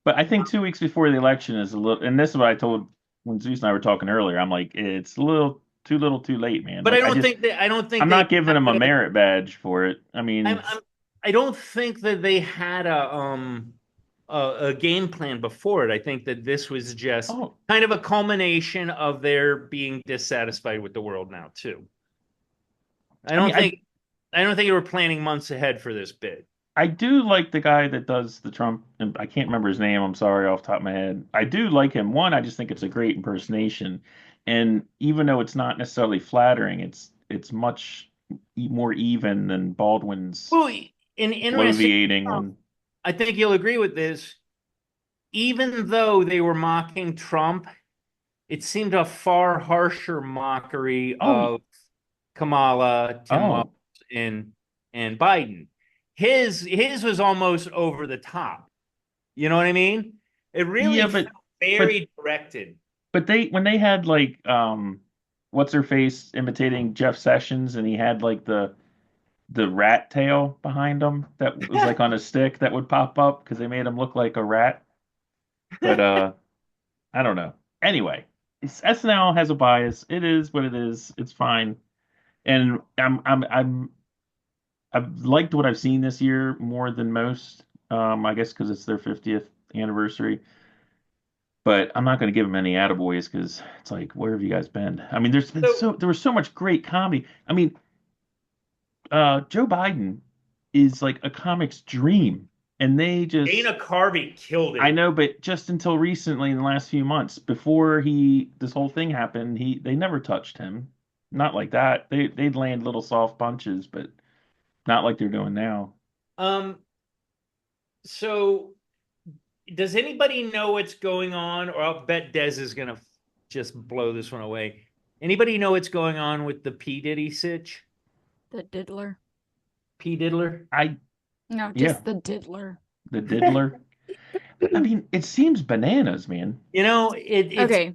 But I think 2 weeks before the election is a little, and this is what I told when Zeus and I were talking earlier. I'm like, it's a little too late, man. But Like, I don't think I'm they not giving him a had merit badge for it. I mean, I don't think that they had a game plan before it. I think that this was just kind of a culmination of their being dissatisfied with the world now too. I don't think they were planning months ahead for this bid. I do like the guy that does the Trump, and I can't remember his name. I'm sorry, off the top of my head. I do like him. One, I just think it's a great impersonation, and even though it's not necessarily flattering, it's much more even than Baldwin's Well, an interesting. bloviating one. I think you'll agree with this. Even though they were mocking Trump, it seemed a far harsher mockery of Kamala, Tim Walz, and Biden. His was almost over the top. You know what I mean? It really felt very directed. But when they had like what's her face imitating Jeff Sessions, and he had like the rat tail behind him that was like on a stick that would pop up because they made him look like a rat. But I don't know. Anyway, SNL has a bias. It is what it is. It's fine. And I've liked what I've seen this year more than most. I guess because it's their 50th anniversary. But I'm not going to give them any attaboys because it's like, where have you guys been? I mean, there was so much great comedy. I mean, Joe Biden is like a comic's dream, and they just Dana Carvey killed it. I know, but just until recently, in the last few months, before this whole thing happened, they never touched him. Not like that. They'd land little soft punches, but not like they're doing now. So does anybody know what's going on? Or I'll bet Des is gonna just blow this one away. Anybody know what's going on with the P. Diddy sitch? The diddler. P. Diddler? No, just the diddler. The diddler. I mean, it seems bananas, man. You know, it's okay.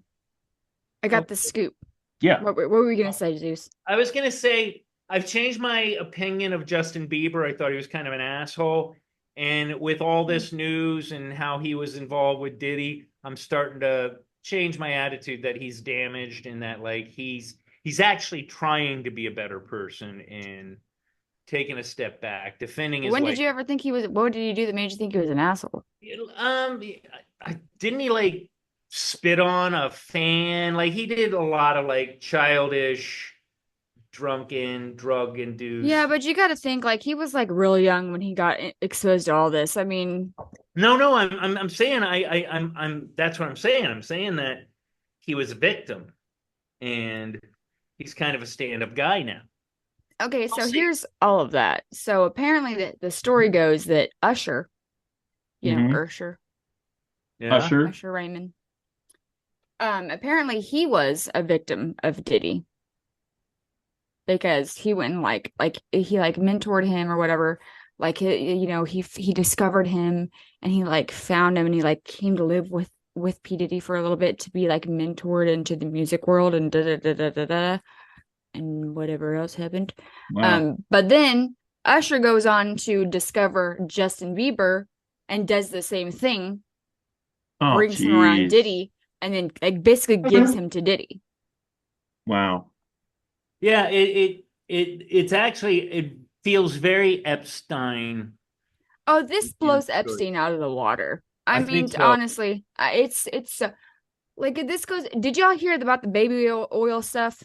I got the scoop. Yeah. What were we gonna say, Zeus? I was gonna say I've changed my opinion of Justin Bieber. I thought he was kind of an asshole. And with all this news and how he was involved with Diddy, I'm starting to change my attitude that he's damaged and that like he's actually trying to be a better person and taking a step back, defending his When did you ever think he was? What did he do that made you think he was an asshole? Didn't he like spit on a fan? Like he did a lot of like childish, drunken, drug induced. Yeah, but you got to think like he was like real young when he got exposed to all this. I mean, no, I'm saying I'm that's what I'm saying. I'm saying that he was a victim, and he's kind of a stand-up guy now. Okay, so here's all of that. So apparently the story goes that Usher, you know, Usher. Yeah. Usher Raymond. Apparently he was a victim of Diddy. Because he went and like he like mentored him or whatever. Like he discovered him and he like found him and he like came to live with P. Diddy for a little bit to be like mentored into the music world and and whatever else happened. Wow. But then Usher goes on to discover Justin Bieber and does the same thing, brings him around Diddy, and then like basically gives him to Diddy. Wow. Yeah, it's actually it feels very Epstein. Oh, this blows Epstein out of the water. I mean, so. honestly, it's like this goes. Did y'all hear about the baby oil stuff?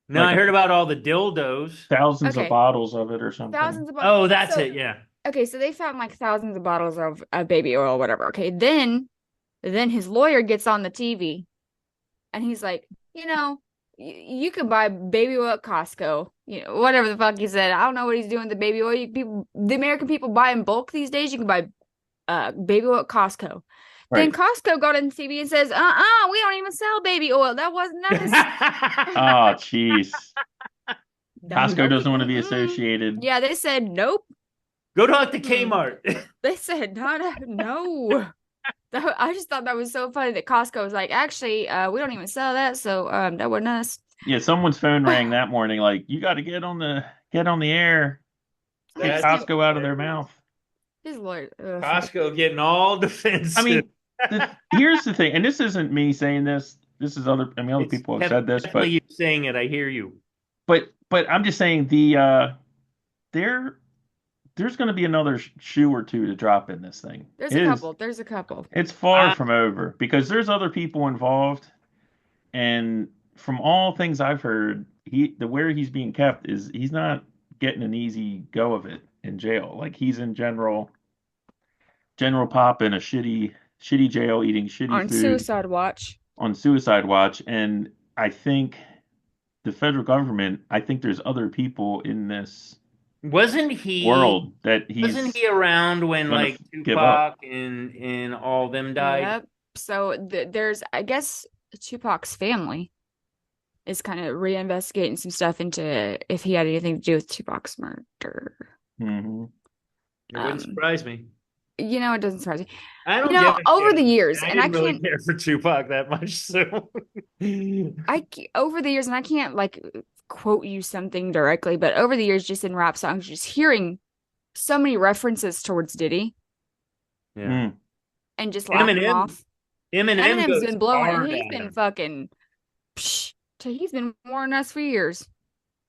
No, I heard about all the dildos. Thousands of bottles of it or something. Thousands of bottles. Oh, that's it. Yeah. Okay, so they found like thousands of bottles of baby oil, whatever. Okay, then his lawyer gets on the TV, and he's like, you can buy baby oil at Costco, whatever the fuck he said. I don't know what he's doing with the baby oil. The American people buy in bulk these days. You can buy baby oil at Costco. Then Right. Costco got on TV and says, we don't even sell baby oil. That wasn't us. Oh, jeez. Costco Nope. doesn't want to be Mm-mm. associated. Yeah, they said nope. Go talk to Kmart. They said no. I just thought that was so funny that Costco was like, actually, we don't even sell that, so that wasn't us. Yeah, someone's phone rang that morning, like, you got to get on the air. Get That's Costco out of their mouth. His lawyer. Costco getting all defensive. I mean, here's the thing, and this isn't me saying this. This is other. I mean, other It's people have said this, but definitely you saying it. I hear you. but I'm just saying there's going to be another shoe or two to drop in this thing. There's a couple. It's far from over because there's other people involved, and from all things I've heard, where he's being kept is he's not getting an easy go of it in jail. Like he's in general pop in a shitty jail, eating shitty On food suicide watch. on suicide watch, and I think the federal government. I think there's other people in this Wasn't he Wasn't he around when like Tupac and all them died? Yep. So there's, I guess, Tupac's family is kind of reinvestigating some stuff into if he had anything to do with Tupac's murder. Mm-hmm. It wouldn't surprise me. You know, it doesn't surprise me. I don't over the years, I and I didn't really can't care for Tupac that much. So over the years, and I can't like quote you something directly, but over the years, just in rap songs, just hearing so many references towards Diddy, yeah, and just laughing him off. Eminem's been blowing, and he's been fucking. He's been warning us for years.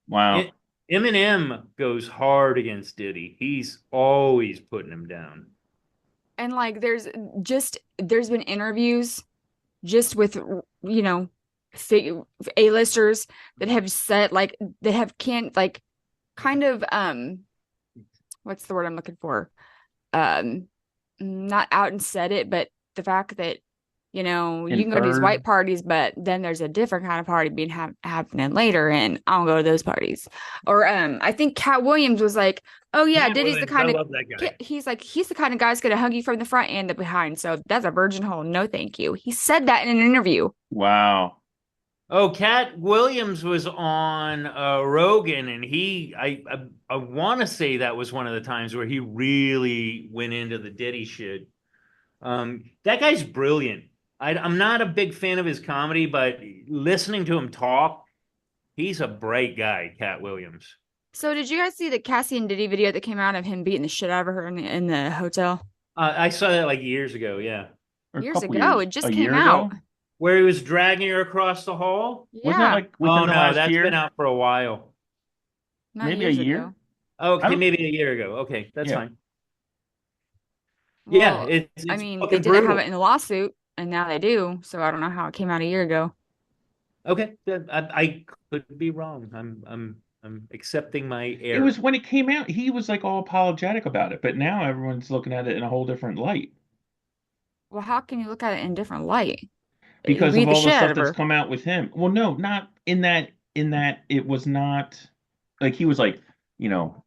Wow. Eminem goes hard against Diddy. He's always putting him down. And like there's been interviews just with, you know, A-listers that have said like that have kind of what's the word I'm looking for? Not out and said it, but the fact that, you know, you can go to these white parties, but then there's a different kind of party being happening later, and I don't go to those parties. Or I think Cat Williams was like, "Oh yeah, Diddy's the kind of he's the kind of guy that's gonna hug you from the front and the behind. So that's a virgin hole. No, thank you." He said that in an interview. Wow. Oh, Cat Williams was on Rogan, and I want to say that was one of the times where he really went into the Diddy shit. That guy's brilliant. I'm not a big fan of his comedy, but listening to him talk, he's a bright guy, Cat Williams. So did you guys see the Cassie and Diddy video that came out of him beating the shit out of her in the hotel? I saw that like years ago, yeah. Years ago. It just came out. Where he was dragging her across the hall? Yeah. Wasn't that like within the last that's year? been out for a while. Not maybe a year? ago. Okay, maybe a year ago. Okay, that's fine. Well, Yeah, it's I mean, fucking they didn't brutal. have it in the lawsuit, and now they do. So I don't know how it came out a year ago. Okay, I could be wrong. I'm accepting my error. It was when it came out, he was like all apologetic about it, but now everyone's looking at it in a whole different light Well, how can you look at it in a different light? because Beat of the all the shit out stuff of that's her. come out with him. Well, no, not in that it was not like he was like, you know,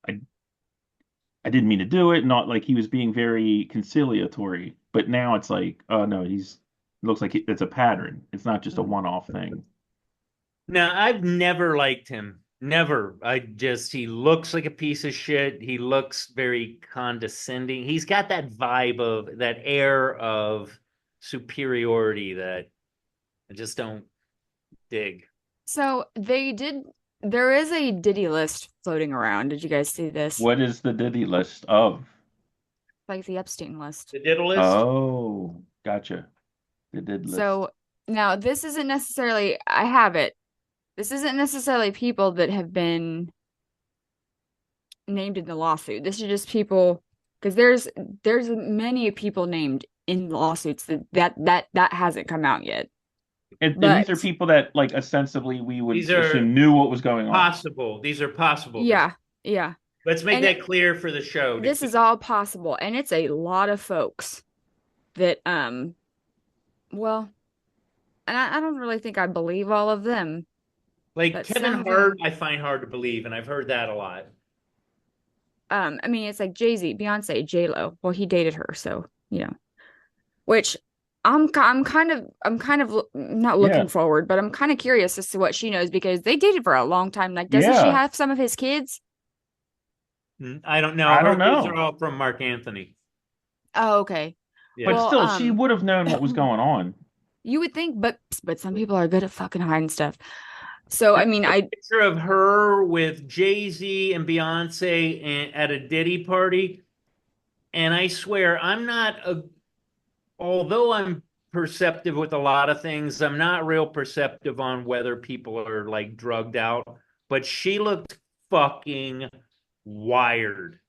I didn't mean to do it, not like he was being very conciliatory, but now it's like, oh no, looks like it's a pattern. It's not just a one-off thing. Now, I've never liked him. Never. He looks like a piece of shit. He looks very condescending. He's got that vibe of that air of superiority that I just don't dig. So there is a Diddy list floating around. Did you guys see this? What is the Diddy list of? Like the Epstein list. The diddle list? Oh, gotcha. The Diddy list. So now this isn't necessarily, I have it. This isn't necessarily people that have been named in the lawsuit. This is just people, because there's many people named in lawsuits that hasn't come out yet. And these are people that, like, ostensibly we would These are assume knew what was going on. Possible. These are possible. Yeah. Let's make And that clear for the show. This is all possible, and it's a lot of folks that well, and I don't really think I believe all of them. Like but Kevin some of Hart, them- I find hard to believe, and I've heard that a lot. I mean, it's like Jay-Z, Beyonce, J-Lo. Well, he dated her, so you know. which I'm kind of not looking Yeah. forward, but I'm kind of curious as to what she knows because they dated for a long time. Like, doesn't she Yeah. have some of his kids? I don't know. I Her don't kids are know. all from Mark Anthony. Oh, okay. Yeah. But Well, still, she would have known what was going on. you would think, but some people are good at fucking hiding stuff. So I mean, I Picture of her with Jay-Z and Beyonce at a Diddy party. And I swear, although I'm perceptive with a lot of things, I'm not real perceptive on whether people are like drugged out. But she looked fucking wired.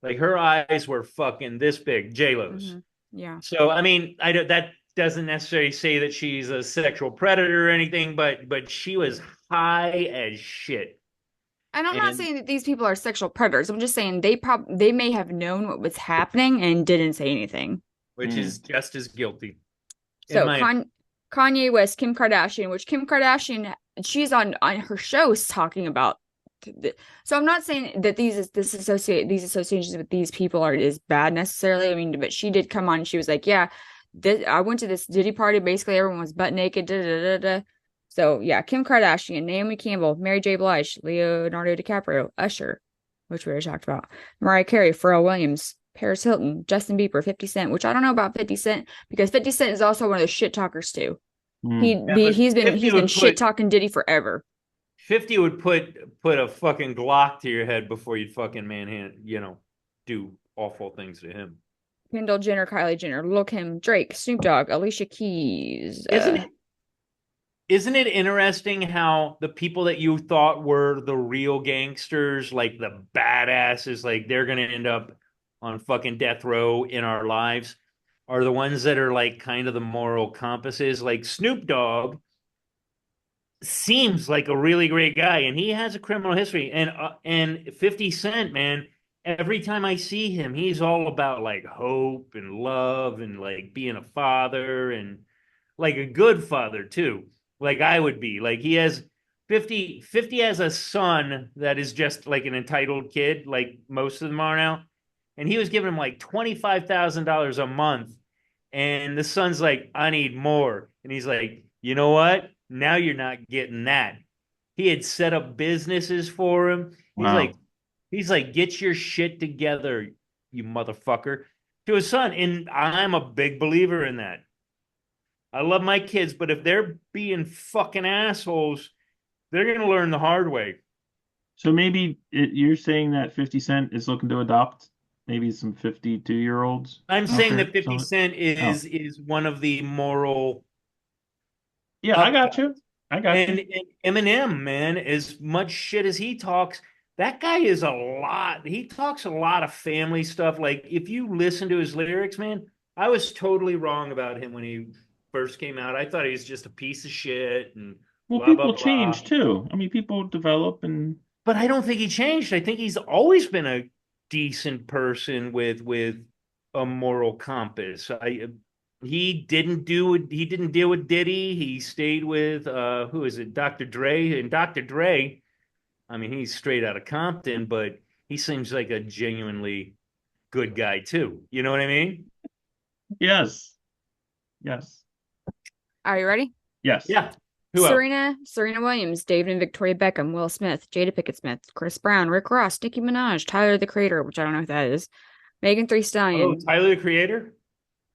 Like her eyes were fucking this big, J-Lo's. yeah. So I mean, that doesn't necessarily say that she's a sexual predator or anything, but she was high as shit. And I'm not And saying that these people are sexual predators. I'm just saying they may have known what was happening and didn't say anything. which is just as guilty. So Kanye West, Kim Kardashian, which Kim Kardashian, she's on her shows talking about. So I'm not saying that these associations with these people is bad necessarily. I mean, but she did come on and she was like, yeah, I went to this Diddy party. Basically, everyone was butt naked. Da, da, da, da. So yeah, Kim Kardashian, Naomi Campbell, Mary J. Blige, Leonardo DiCaprio, Usher, which we already talked about, Mariah Carey, Pharrell Williams, Paris Hilton, Justin Bieber, 50 Cent, which I don't know about 50 Cent because 50 Cent is also one of those shit talkers too. He's been shit talking Diddy forever. 50 would put a fucking Glock to your head before you'd fucking do awful things to him. Kendall Jenner, Kylie Jenner, Lil' Kim, Drake, Snoop Dogg, Alicia Keys. Isn't it interesting how the people that you thought were the real gangsters, like the badasses, like they're gonna end up on fucking death row in our lives, are the ones that are like kind of the moral compasses? Like Snoop Dogg seems like a really great guy, and he has a criminal history. And 50 Cent, man, every time I see him, he's all about like hope and love and like being a father and like a good father too. Like I would be. Like he has 50 has a son that is just like an entitled kid, like most of them are now. And he was giving him like $25,000 a month. And the son's like, I need more. And he's like, you know what? Now you're not getting that. He had set up businesses for him. Wow. He's like, get your shit together, you motherfucker, to his son. And I'm a big believer in that. I love my kids, but if they're being fucking assholes, they're going to learn the hard way. So maybe you're saying that 50 Cent is looking to adopt maybe some 52-year-olds? I'm saying that 50 Cent is one of the moral. Yeah, I got you. And Eminem, man, as much shit as he talks, that guy is a lot. He talks a lot of family stuff. Like if you listen to his lyrics, man, I was totally wrong about him when he first came out. I thought he was just a piece of shit and well, blah, people blah, blah. change too. I mean, people develop But I don't think he changed. I think he's always been a decent person with a moral compass. He didn't deal with Diddy. He stayed with who is it, Dr. Dre. And Dr. Dre, I mean, he's straight out of Compton, but he seems like a genuinely good guy too. You know what I mean? Yes. Are you ready? Yes. Yeah. Serena Williams, David and Victoria Beckham, Will Smith, Jada Pinkett Smith, Chris Brown, Rick Ross, Nicki Minaj, Tyler the Creator, which I don't know who that is, Megan Thee Stallion. Oh, Tyler the Creator?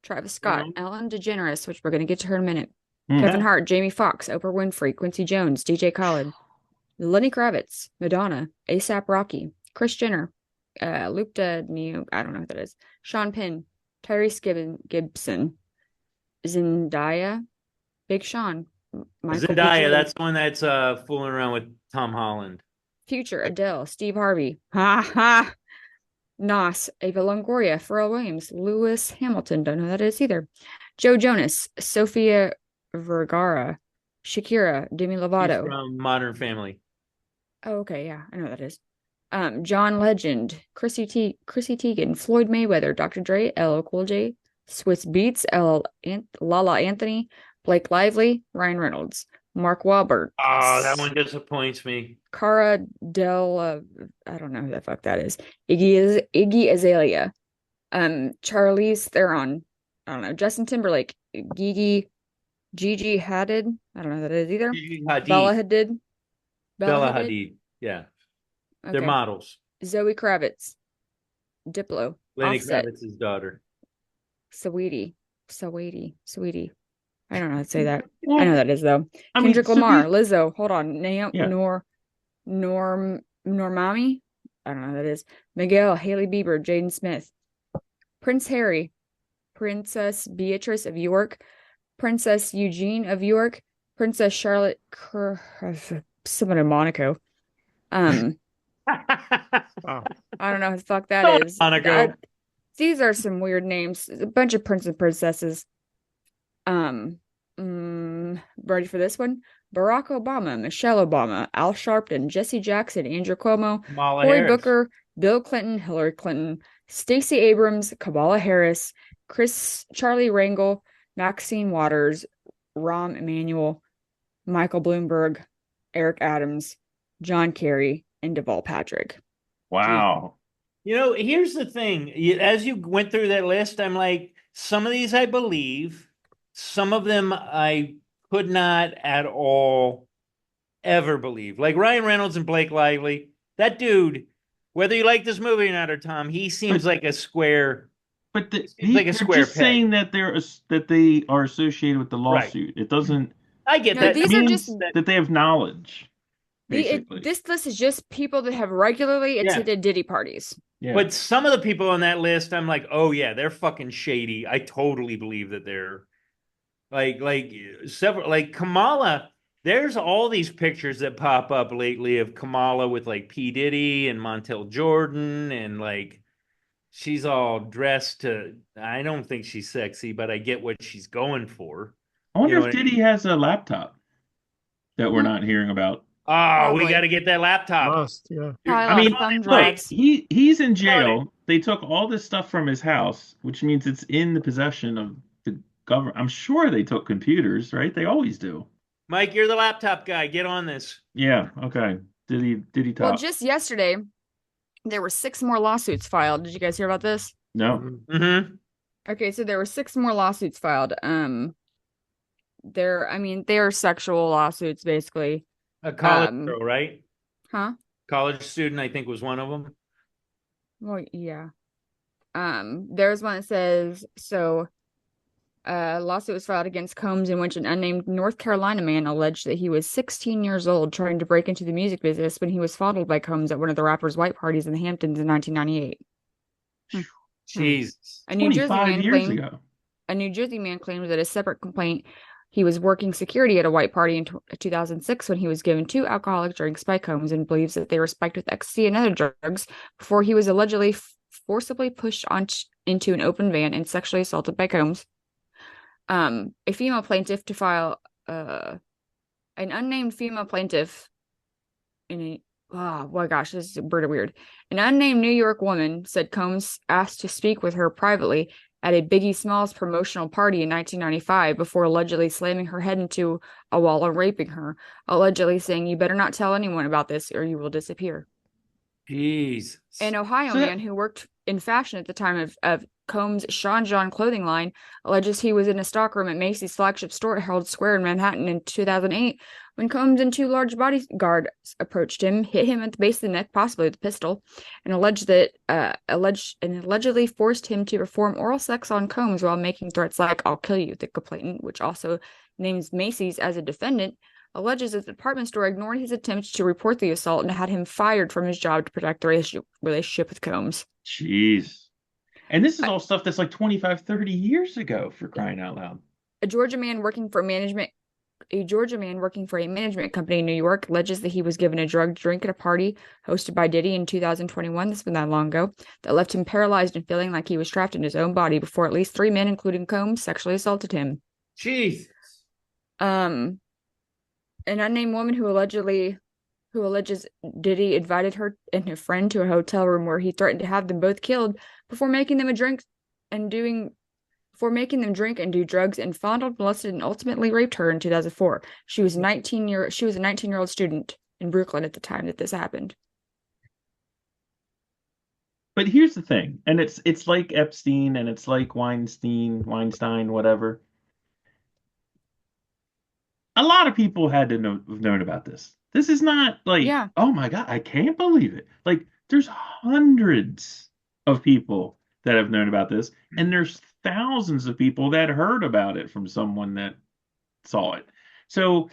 Travis Scott, Ellen DeGeneres, which we're going to get to her in a minute. Kevin Hart, Jamie Foxx, Oprah Winfrey, Quincy Jones, DJ Khaled, Lenny Kravitz, Madonna, A$AP Rocky, Kris Jenner, Luke Neo, I don't know who that is, Sean Penn, Tyrese Gibson, Zendaya, Big Sean, Michael Zendaya, that's the one that's fooling around with Tom Holland. Future, Adele, Steve Harvey, Nas, Ava Longoria, Pharrell Williams, Lewis Hamilton, don't know who that is either, Joe Jonas, Sofia Vergara, Shakira, Demi Lovato. She's from Modern Family. Oh, okay, yeah, I know what that is. John Legend, Chrissy Teigen, Floyd Mayweather, Dr. Dre, LL Cool J, Swiss Beats, Lala Anthony, Blake Lively, Ryan Reynolds, Mark Wahlberg. Oh, that one disappoints me. Cara Del, I don't know who the fuck that is. Iggy Azalea, Charlize Theron, I don't know, Justin Timberlake, Gigi Hadid. I don't know who that is either. Gigi Hadid. Bella Hadid. Bella Hadid. Yeah. They're Okay. models. Zoe Kravitz. Diplo. Lenny Offset. Kravitz's daughter. Saweetie. I don't know how to say that. Well, I know that is though. I mean, Kendrick so Lamar, these- Lizzo. Hold on. Yeah. Normami. I don't know who that is. Miguel, Haley Bieber, Jaden Smith. Prince Harry, Princess Beatrice of York, Princess Eugene of York, Princess Charlotte, someone in Monaco. Wow. I don't know who the fuck that is. Monaco. These are some weird names. A bunch of princes and princesses. Ready for this one? Barack Obama, Michelle Obama, Al Sharpton, Jesse Jackson, Andrew Cuomo, Kamala Cory Harris. Booker, Bill Clinton, Hillary Clinton, Stacey Abrams, Kamala Harris, Charlie Rangel, Maxine Waters, Rahm Emanuel, Michael Bloomberg, Eric Adams, John Kerry, and Deval Patrick. Wow. Here's the thing. As you went through that list, I'm like, some of these I believe, some of them I could not at all ever believe. Like Ryan Reynolds and Blake Lively. That dude, whether you like this movie or not, or Tom, he seems like a square. But like a they're square just peg. saying that they are associated with the lawsuit. It doesn't. I get No, that. these It are means just that they have knowledge. Basically, this list is just people that have regularly attended Diddy parties. yeah. But some of the people on that list, I'm like, oh yeah, they're fucking shady. I totally believe that they're like several, like Kamala. There's all these pictures that pop up lately of Kamala with like P. Diddy and Montel Jordan, and like she's all dressed to. I don't think she's sexy, but I get what she's going for. I wonder You know if what I Diddy has a laptop that we're not hearing about. Oh, we Probably. got to get that laptop. Must, yeah. Probably a I lot mean, of thumb look, drives. he's in jail. They took all this stuff from his house, which means it's in the possession of the government. I'm sure they took computers, right? They always do. Mike, you're the laptop guy. Get on this. Yeah. Okay. Did he talk? Well, just yesterday, there were 6 more lawsuits filed. Did you guys hear about this? No. Mm-hmm. Okay, so there were 6 more lawsuits filed. They're sexual lawsuits, basically. A college girl, right? Huh? College student, I think, was one of them. Well, yeah. There's one that says, a lawsuit was filed against Combs in which an unnamed North Carolina man alleged that he was 16 years old trying to break into the music business when he was fondled by Combs at one of the rapper's white parties in the Hamptons in 1998. Jesus. A New Jersey 25 man years claimed ago. A New Jersey man claimed that a separate complaint he was working security at a white party in 2006 when he was given 2 alcoholic drinks by Combs and believes that they were spiked with ecstasy and other drugs before he was allegedly forcibly pushed into an open van and sexually assaulted by Combs. A female plaintiff to file an unnamed female plaintiff oh my gosh, this is pretty weird. An unnamed New York woman said Combs asked to speak with her privately at a Biggie Smalls promotional party in 1995 before allegedly slamming her head into a wall and raping her, allegedly saying, "You better not tell anyone about this or you will disappear." Jesus. An Ohio man who worked in fashion at the time of Combs' Sean John clothing line alleges he was in a stockroom at Macy's flagship store at Herald Square in Manhattan in 2008 when Combs and 2 large bodyguards approached him, hit him at the base of the neck, possibly with a pistol, and allegedly forced him to perform oral sex on Combs while making threats like "I'll kill you." The complainant, which also names Macy's as a defendant, alleges that the department store ignored his attempts to report the assault and had him fired from his job to protect the relationship with Combs. Jeez. And this is all stuff that's like 25, 30 years ago, for crying out loud. A Georgia man working for a management company in New York alleges that he was given a drugged drink at a party hosted by Diddy in 2021. This was not that long ago. That left him paralyzed and feeling like he was trapped in his own body before at least 3 men, including Combs, sexually assaulted him. Jesus. An unnamed woman who alleges Diddy invited her and her friend to a hotel room where he threatened to have them both killed before making them drink and do drugs, and fondled, molested, and ultimately raped her in 2004. She was a 19-year-old student in Brooklyn at the time that this happened. But here's the thing, and it's like Epstein and it's like Weinstein, whatever. A lot of people had to have known about this. This is not like, Yeah. oh my God, I can't believe it. Like, there's hundreds of people that have known about this, and there's thousands of people that heard about it from someone that saw it. So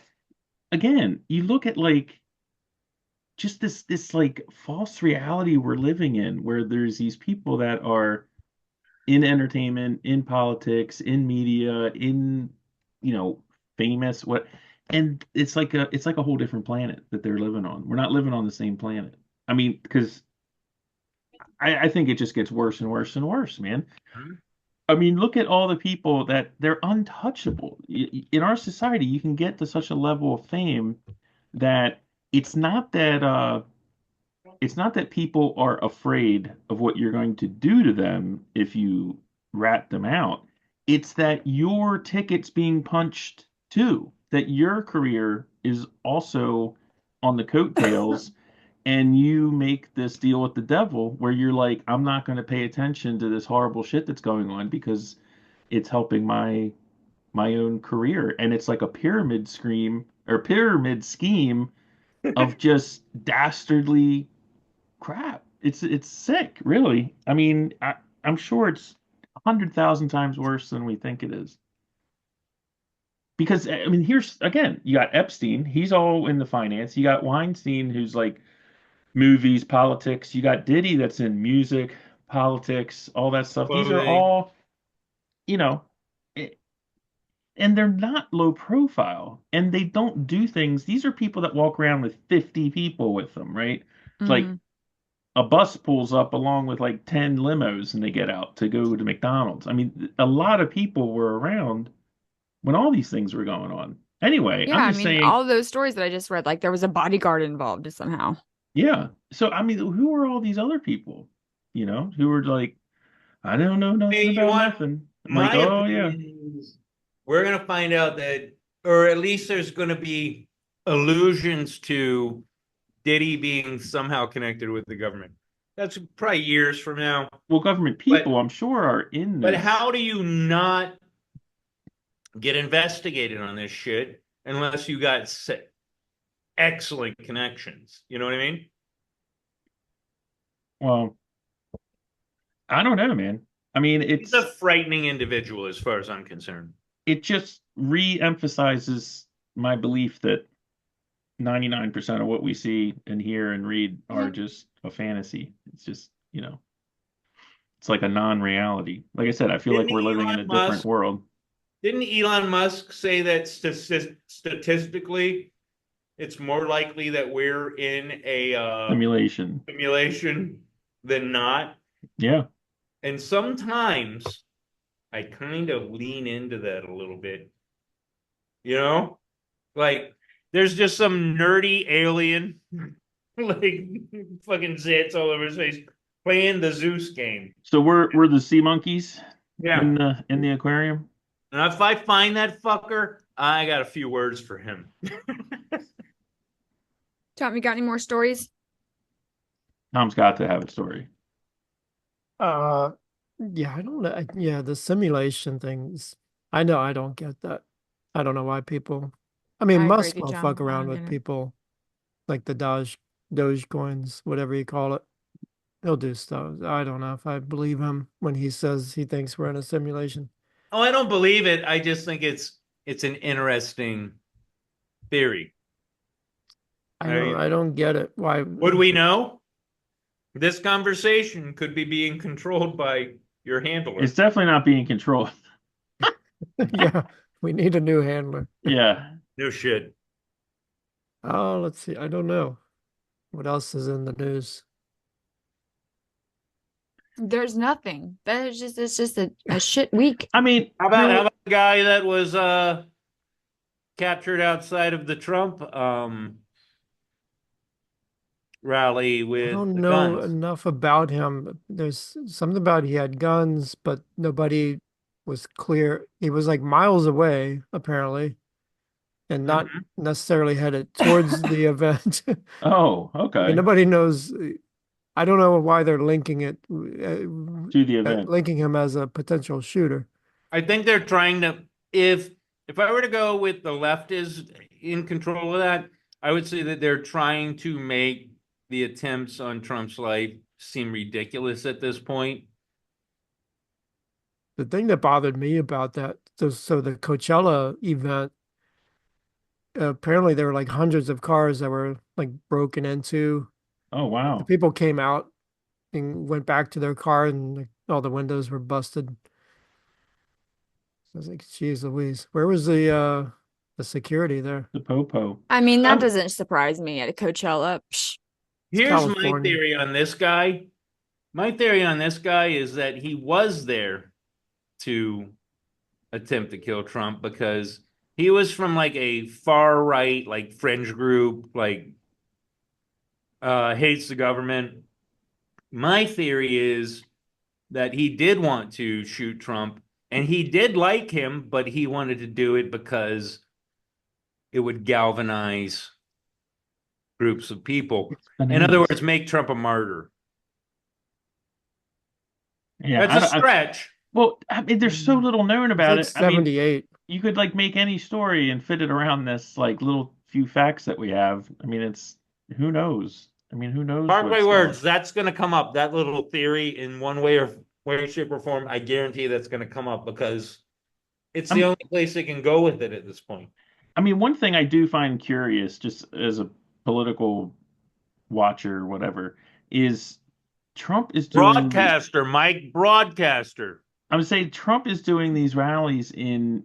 again, you look at like just this like false reality we're living in where there's these people that are in entertainment, in politics, in media, in you know, famous what and it's like a whole different planet that they're living on. We're not living on the same planet. I mean, because I think it just gets worse and worse and worse, man. I mean, look at all the people that they're untouchable. In our society, you can get to such a level of fame that it's not that it's not that people are afraid of what you're going to do to them if you rat them out. It's that your ticket's being punched too, that your career is also on the coattails, and you make this deal with the devil where you're like, I'm not going to pay attention to this horrible shit that's going on because it's helping my own career. And it's like a pyramid scheme of just dastardly crap. It's sick, really. I mean, I'm sure it's 100,000 times worse than we think it is. Because I mean, here's again, you got Epstein, he's all in the finance. You got Weinstein, who's like movies, politics. You got Diddy, that's in music, politics, all that stuff. These are Clothing. all, you know, eh, and they're not low profile, and they don't do things. These are people that walk around with 50 people with them, right? It's like Mhm. a bus pulls up along with like 10 limos and they get out to go to McDonald's. I mean, a lot of people were around when all these things were going on. Anyway, Yeah, I'm I just mean, saying, all those stories that I just read, like there was a bodyguard involved somehow. yeah. So, I mean, who are all these other people, who are like, I don't know nothing Hey, you about want nothing. I'm like, my oh, yeah. opinion is we're gonna find out that, or at least there's gonna be allusions to Diddy being somehow connected with the government. That's probably years from now. Well, government But people, I'm sure, are in but this. how do you not get investigated on this shit unless you got excellent connections? You know what I mean? Well, I don't know, man. I mean, He's a frightening individual as far as I'm concerned. it just re-emphasizes my belief that 99% of what we see and hear and read are just a fantasy. It's just, it's like a non-reality. Like I said, I feel like Didn't we're living in Elon a different Musk world. Didn't Elon Musk say that statistically it's more likely that we're in a simulation than not? Yeah. And sometimes I kind of lean into that a little bit. You know? Like there's just some nerdy alien like fucking zits all over his face playing the Zeus game. So we're the sea monkeys Yeah. in the aquarium. And if I find that fucker, I got a few words for him. Tom, you got any more stories? Tom's got to have a story. Yeah, I don't know. Yeah, the simulation things. I know I don't get that. I don't know why people. I mean, I agree Musk with you, will John. fuck I around don't with get it. people like the Doge coins, whatever you call it. He'll do stuff. I don't know if I believe him when he says he thinks we're in a simulation. Oh, I don't believe it. I just think it's an interesting theory. I don't get it. Why Would we know? This conversation could be being controlled by your handler. It's definitely not being controlled. Yeah, we need a new handler. Yeah. No shit. Oh, let's see. I don't know. What else is in the news? There's nothing. It's just a shit week. I mean, how about the guy that was captured outside of the Trump rally with I don't the know guns? enough about him. There's something about he had guns, but nobody was clear. He was like miles away, apparently, and not necessarily headed towards the event. Oh, I okay. mean, nobody knows I don't know why they're linking it, to the event. linking him as a potential shooter. I think they're trying to, if I were to go with the left is in control of that, I would say that they're trying to make the attempts on Trump's life seem ridiculous at this point. The thing that bothered me about that, so the Coachella event, apparently there were like hundreds of cars that were like broken into. Oh Like the wow. people came out and went back to their car, and like, all the windows were busted. I was like, geez Louise, where was the security there? The popo. I mean, that Um, doesn't surprise me at a Coachella. Psh. It's Here's my California. theory on this guy. My theory on this guy is that he was there to attempt to kill Trump because he was from like a far right, like fringe group, like hates the government. My theory is that he did want to shoot Trump and he did like him, but he wanted to do it because it would galvanize groups of people. In other bananas. words, make Trump a martyr. Yeah, That's a stretch. well, I mean, there's so little known It's about like it. I mean, 78. you could like make any story and fit it around this like little few facts that we have. I mean, it's who knows? I mean, who knows Mark my what's words, that's going to come up. That little theory in one way, shape, or form. I guarantee that's going to come up because it's the I'm, only place they can go with it at this point. I mean, one thing I do find curious, just as a political watcher or whatever, is Trump is doing the, Broadcaster, Mike, broadcaster. I would say Trump is doing these rallies in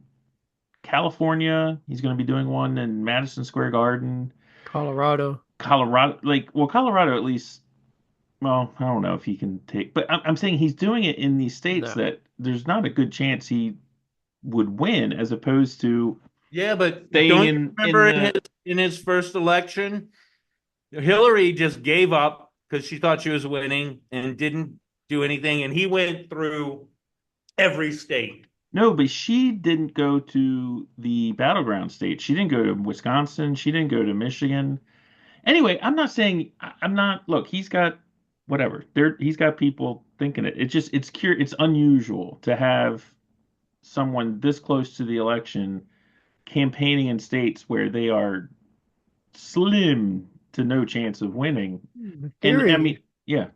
California. He's going to be doing one in Madison Square Garden, Colorado. Colorado. Like, well, Colorado at least. Well, I don't know if he can take, but I'm saying he's doing it in these states No. that there's not a good chance he would win, as opposed to Yeah, but staying don't you in remember the. in his first election, Hillary just gave up because she thought she was winning and didn't do anything, and he went through every state. No, but she didn't go to the battleground states. She didn't go to Wisconsin. She didn't go to Michigan. Anyway, I'm not saying I'm not. Look, he's got whatever. He's got people thinking it. It's unusual to have someone this close to the election campaigning in states where they are slim to no chance of winning. The And I theory, mean, yeah,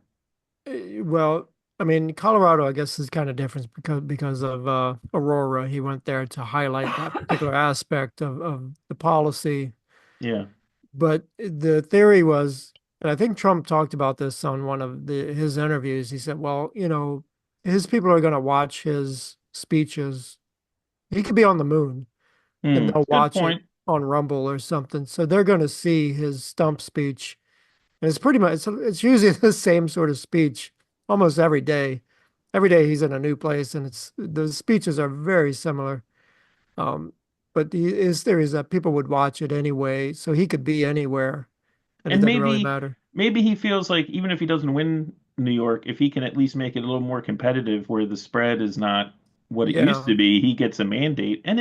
well, I mean, Colorado, I guess, is kind of different because of Aurora. He went there to highlight that particular aspect of the policy. yeah. But the theory was, and I think Trump talked about this on one of his interviews. He said, well, his people are going to watch his speeches. He could be on the moon and they'll Good watch it point. on Rumble or something. So they're going to see his stump speech. And it's pretty much, it's usually the same sort of speech almost every day. Every day he's in a new place and the speeches are very similar. Um, but his theory is that people would watch it anyway, so he could be anywhere, and it And doesn't really maybe matter. maybe he feels like even if he doesn't win New York, if he can at least make it a little more competitive where the spread is not what it used Yeah. to be, he gets a mandate. And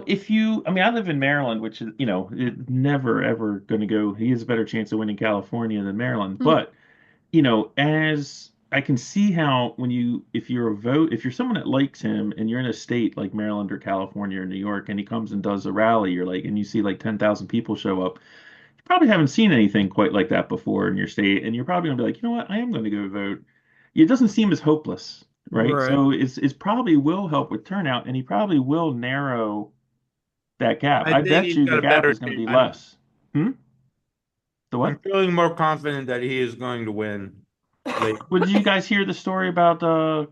if you, I mean, I live in Maryland, which is, it's never ever going to go. He has a better chance of winning California than Maryland. Hmm. But, as I can see how if if you're someone that likes him and you're in a state like Maryland or California or New York and he comes and does a rally, you're like, and you see like 10,000 people show up, you probably haven't seen anything quite like that before in your state, and you're probably gonna be like, you know what, I am going to go vote. It doesn't seem as hopeless, right? Right. So it's probably will help with turnout, and he probably will narrow that gap. I I think bet he's you got the a gap better is going to chance. be less. Hmm? The I'm what? feeling more confident that he is going to win. Well, did you guys hear the story about the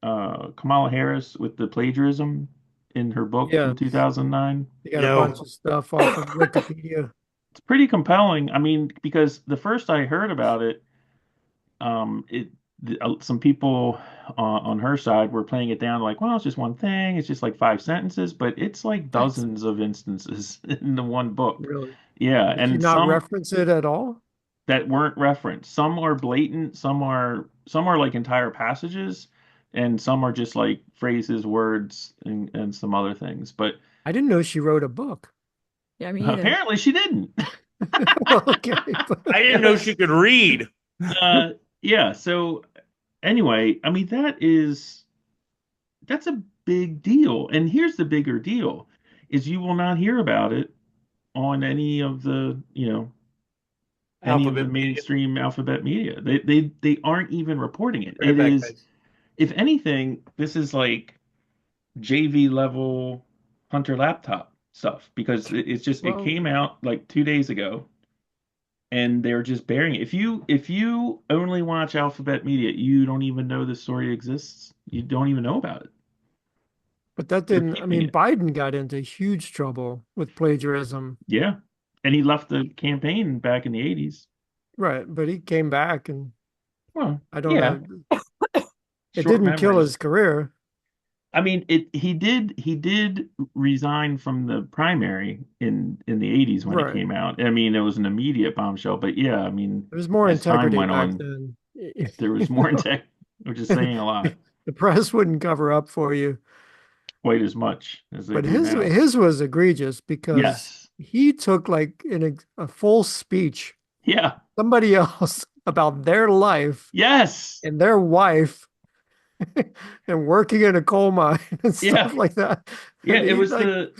Kamala Harris with the plagiarism in her book Yeah. from 2009? He got a No. bunch of stuff off of Wikipedia. It's pretty compelling. I mean, because the first I heard about it, some people on her side were playing it down like, well, it's just one thing. It's just like five sentences, but it's like That's dozens of instances in the one book. Really. Yeah, Did she and not some reference it at all? that weren't referenced. Some are blatant, some are like entire passages, and some are just like phrases, words, and some other things. But I didn't know she wrote a book. yeah, me either. apparently she didn't. Okay. I didn't know she could read. Yeah, so anyway, I mean that's a big deal. And here's the bigger deal is you will not hear about it on any of the, any of the Alphabet media. mainstream alphabet media. They aren't even reporting it. Right It back, is, guys. if anything, this is like JV level Hunter laptop stuff because it's just it Well, came out like 2 days ago and they're just burying it. If you only watch alphabet media, you don't even know this story exists. You don't even know about it. but that They're didn't, I keeping mean, it. Biden got into huge trouble with plagiarism. Yeah. And he left the campaign back in the 80s. Right. But he came back and Well, I don't yeah, know. It short didn't kill memory. his career. I mean, he did resign from the primary in the 80s when it Right. came out. I mean, it was an immediate bombshell, but yeah, I mean, There was more as time integrity went back on, then. there You was more know, intent, which is saying a lot, the press wouldn't cover up for you. quite as much as they But do now. his was egregious because Yes. he took like in a full speech Yeah. somebody else about their life Yes. and their wife and working in a coal mine and Yeah. stuff like that. Yeah. And It was the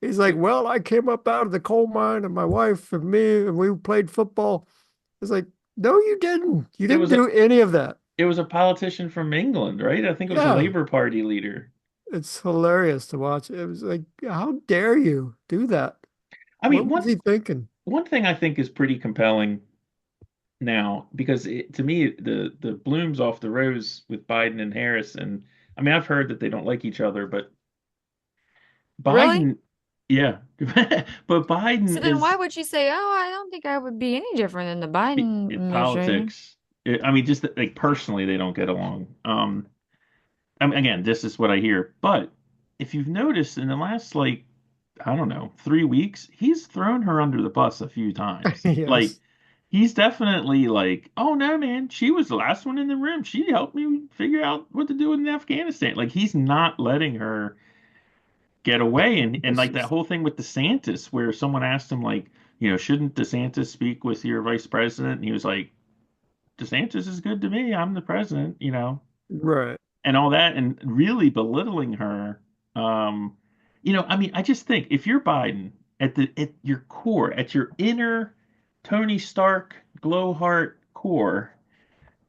he's like, well, I came up out of the coal mine and my wife and me and we played football. It's like, no, you didn't. You it didn't was a do any of that. it was a politician from England, right? I think it was a Yeah. Labour Party leader. It's hilarious to watch. It was like, how dare you do that? I What mean, was he thinking? one thing I think is pretty compelling now because to me the bloom's off the rose with Biden and Harris, and I mean I've heard that they don't like each other, but Really? Biden, yeah, but So Biden then why is would she say, "Oh, I don't think I would be any different than the Biden administration"? politics. I mean, just like personally, they don't get along. I mean, again, this is what I hear, but if you've noticed in the last like I don't know 3 weeks, he's thrown her under the bus a few times. Like Yes. he's definitely like, oh no, man, she was the last one in the room. She helped me figure out what to do in Afghanistan. Like he's not letting her get away. And It's like that just whole thing with DeSantis, where someone asked him like, shouldn't DeSantis speak with your vice president? And he was like, DeSantis is good to me. I'm the president, right. and all that, and really belittling her. Um, I mean, I just think if you're Biden at your core, at your inner Tony Stark glowheart core,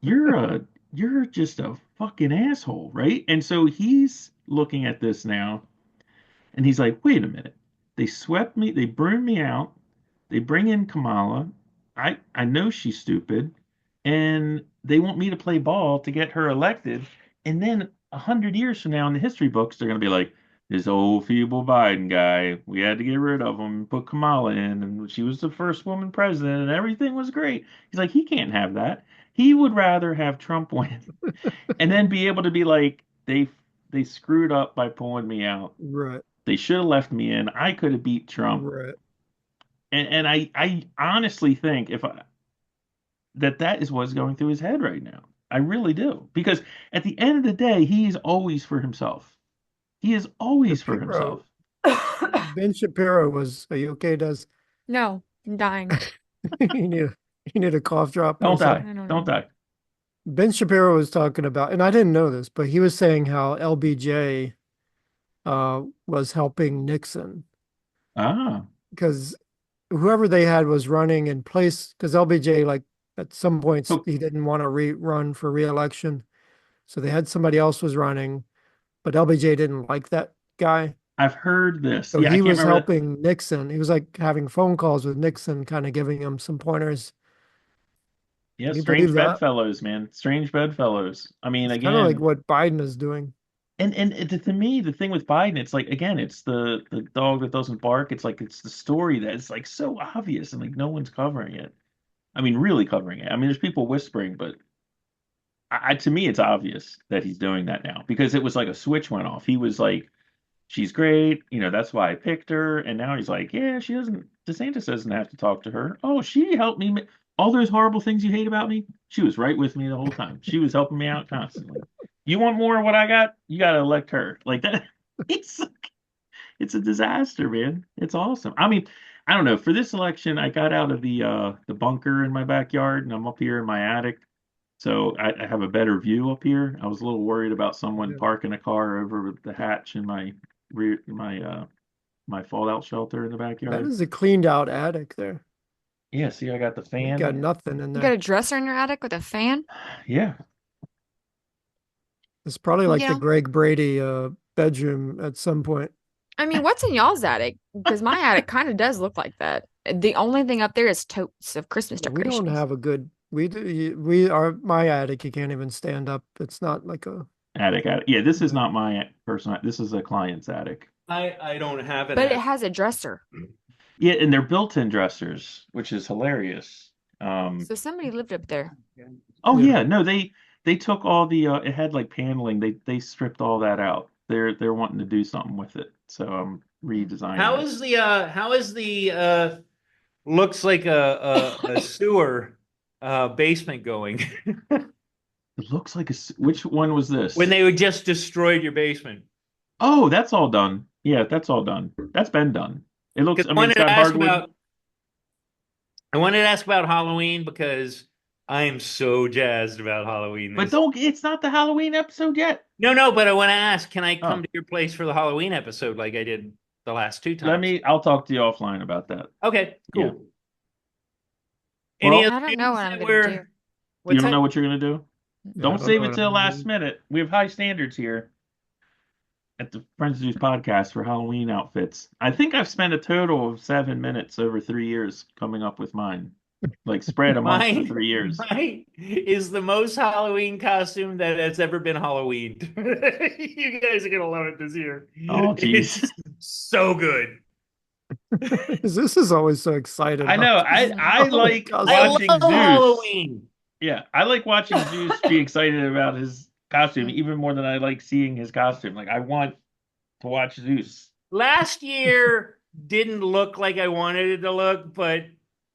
you're a you're just a fucking asshole, right? And so he's looking at this now, and he's like, wait a minute, they swept me, they broomed me out, they bring in Kamala. I know she's stupid, and they want me to play ball to get her elected. And then 100 years from now in the history books, they're gonna be like, this old feeble Biden guy, we had to get rid of him, put Kamala in, and she was the first woman president, and everything was great. He's like, he can't have that. He would rather have Trump win, and then be able to be like, they screwed up by pulling me out. Right. They should have left me in. I could have beat Trump. Right. And I honestly think that is what's going through his head right now. I really do. Because at the end of the day, he is always for himself. He is always for Shapiro. himself. Ben Shapiro was, are you okay? Does No, I'm dying. you need you need a cough drop or Don't die. something? I don't Don't know. die. Ben Shapiro was talking about, and I didn't know this, but he was saying how LBJ was helping Nixon Ah. because whoever they had was running in place because LBJ, like at some points, So he didn't want to run for re-election. So they had somebody else was running, but LBJ didn't like that guy. I've heard this. So Yeah, I he can't was remember that. helping Nixon. He was like having phone calls with Nixon, kind of giving him some pointers. Yeah, Can you strange believe that? bedfellows, man. Strange bedfellows. I mean, It's kind of like again, what Biden is doing. and to me, the thing with Biden, it's like again, it's the dog that doesn't bark. It's like it's the story that is like so obvious and like no one's covering it. I mean, really covering it. I mean, there's people whispering, but to me, it's obvious that he's doing that now because it was like a switch went off. He was like, "She's great, that's why I picked her," and now he's like, "Yeah, she doesn't. DeSantis doesn't have to talk to her. Oh, she helped me. All those horrible things you hate about me, she was right with me the whole time. She was helping me out constantly. You want more of what I got? You got to elect her like that." It's it's a disaster, man. It's awesome. I mean, I don't know. For this election, I got out of the bunker in my backyard, and I'm up here in my attic, so I have a better view up here. I was a little worried about someone Yeah. parking a car over the hatch in my rear my fallout shelter in the That backyard. is a cleaned out attic there. Yeah, see, I got the You got fan. nothing in You got there. a dresser in your attic with a fan? Yeah, It's probably like You the know, Greg Brady bedroom at some point. I mean, what's in y'all's attic? Because my attic kind of does look like that. The only thing up there is totes of Christmas We don't decorations. have a good. We do. We are my attic. You can't even stand up. It's not like a. attic. Yeah, this is not my personal. This is a client's attic. I don't have an But it attic. has a dresser. Yeah, and they're built-in dressers, which is hilarious. So somebody lived up there. Oh Yeah. yeah, no, they took all the it had like paneling. They stripped all that out. They're wanting to do something with it. So I'm redesigning How it. is the looks like a sewer basement going? It looks like which one was this? When they would just destroyed your basement. Oh, that's all done. Yeah, that's all done. That's been done. It looks, Because I mean, it's got hardwood. I wanted to ask about Halloween because I am so jazzed about Halloween. But don't, it's not the Halloween episode yet. No, but I want to ask, can I Oh. come to your place for the Halloween episode like I did the last two times? I'll talk to you offline about that. Okay, cool. Yeah. Any Well, other I don't know things what I'm that gonna we're- do. You what's don't that? know what you're gonna do? Yeah, I Don't don't save know it what till I'm last doing. minute. We have high standards here at the Friends of Zeus podcast for Halloween outfits. I think I've spent a total of 7 minutes over 3 years coming up with mine, like spread amongst the 3 years. Mine is the most Halloween costume that has ever been Halloween. You guys are gonna love it this year. Oh, jeez. It's so good. This is always so excited. I know. about this. I Oh my like God. I watching love Zeus. Halloween. Yeah, I like watching Zeus be excited about his costume even more than I like seeing his costume. Like I want to watch Zeus. Last year didn't look like I wanted it to look, but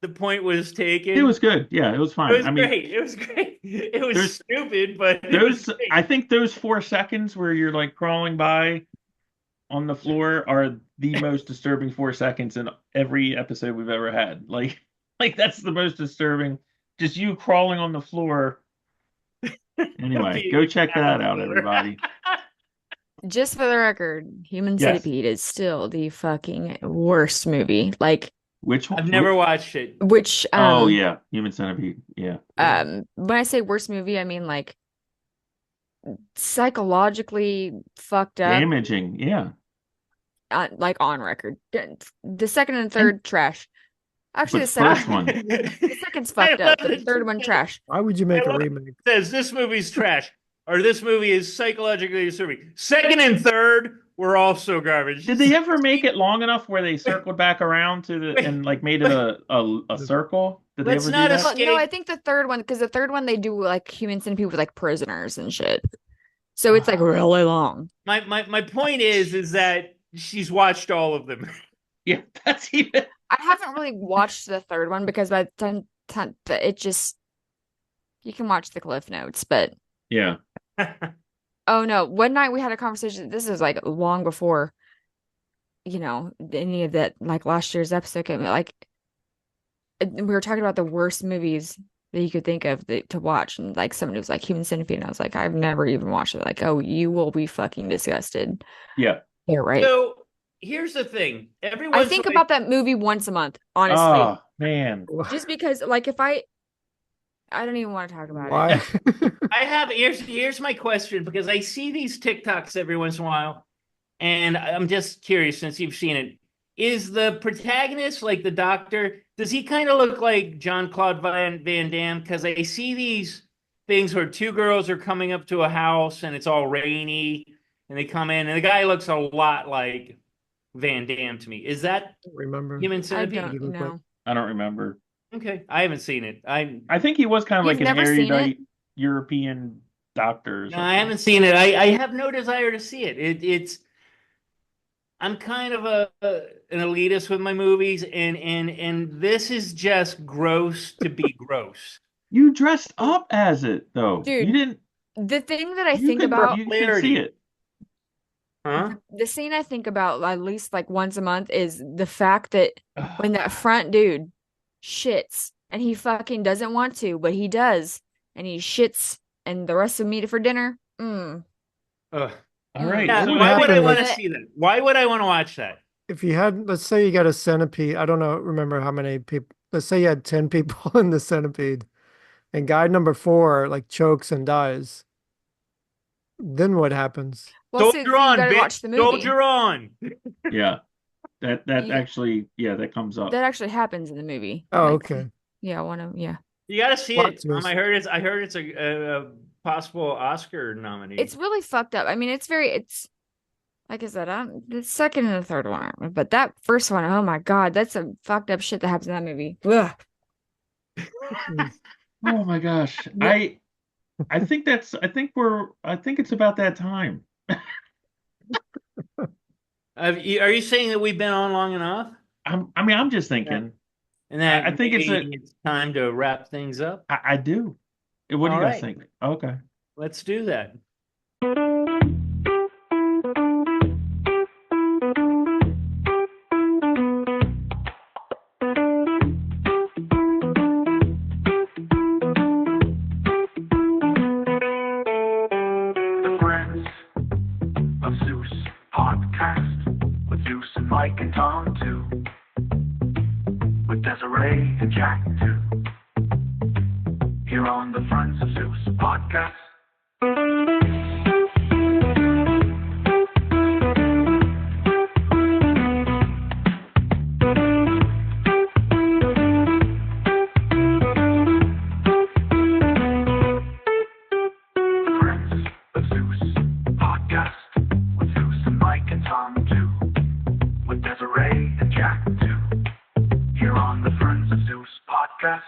the point was taken. It was good. Yeah, it was fine. It was I mean, great. It was great. It was there's- stupid, but it was those great. I think those 4 seconds where you're like crawling by on the floor are the most disturbing 4 seconds in every episode we've ever had. Like that's the most disturbing. Just you crawling on the floor. Anyway, go check that out, everybody. Just for the record, Human Yes. Centipede is still the fucking worst movie. Like, Which one? I've never watched it. which Oh yeah, Human Centipede. Yeah. when I say worst movie, I mean like psychologically fucked up, Damaging. Yeah. like on record. The second and third trash. Actually, But the second first one. the second's fucked up. The third one trash. Why would you make I a love- remake? Says this movie's trash, or this movie is psychologically disturbing. Second and third were also garbage. Did they ever make it long enough where they circled back around to the and like made it a circle? Did they Let's ever not do that? Well, no, Escape. I think the third one, because the third one they do like Human Centipede with like prisoners and shit. So it's like really long. My point is that she's watched all of them. Yeah, that's even. I haven't really watched the third one because by the time it just you can watch the cliff notes, but Yeah. oh no, one night we had a conversation. This is like long before, any of that, like last year's episode came. Like we were talking about the worst movies that you could think of to watch, and like somebody was like Human Centipede, and I was like, I've never even watched it. Like, oh, you will be fucking disgusted. Yeah. Yeah, right. So here's the thing. I think about that movie once a month, honestly, Oh man. just because, like, if I don't even want to talk about it. Why? I have here's my question, because I see these TikToks every once in a while, and I'm just curious, since you've seen it, is the protagonist, like the doctor, does he kind of look like Jean-Claude Van Damme? Because I see these things where two girls are coming up to a house and it's all rainy, and they come in, and the guy looks a lot like Van Damme to me. Is that Remember? Human I Centipede? don't know. I don't remember. Okay, I haven't seen it. I think he was kind of You've like an never seen erudite European doctor. Or No, I something. haven't seen it. I have no desire to see it. It's I'm kind of an elitist with my movies, and this is just gross to be gross. You dressed up as it though. Dude, You didn't. The thing that I You think could, about, you could see it. Huh? The scene I think about at least like once a month is the fact that when that front dude shits and he fucking doesn't want to, but he does, and he shits and the rest of them eat it for dinner. Ugh. All right. Yeah, What would why would I happen, want to like, see that? Why would I want to watch that? if you had, let's say you got a centipede, I don't know, remember how many people, let's say you had 10 people in the centipede, and guy number 4 like chokes and dies. Then what happens? Well, see, Soldier you on, gotta bitch. watch the movie. Soldier on. Yeah. That You- actually, yeah, that comes up. That actually happens in the movie. Oh, Like, okay. yeah, yeah. You got to see Plot it. twist. I heard it's a possible Oscar nominee. It's really fucked up. I mean, it's like I said, the second and the third one, aren't, but that first one, oh my God, that's some fucked up shit that happens in that movie. Ugh. Oh my gosh. I think it's about that time. Are you saying that we've been on long enough? I'm just thinking. And that I think maybe it's time to wrap things up? I do. What do you All guys right. think? Okay. Let's do that. The Friends of Zeus podcast with Zeus and Mike and Tom too, with Desiree and Jack too. Here on the Friends of Zeus podcast. Friends of Zeus podcast with Zeus and Mike and Tom too, with Desiree and Jack too. Here on the Friends of Zeus podcast.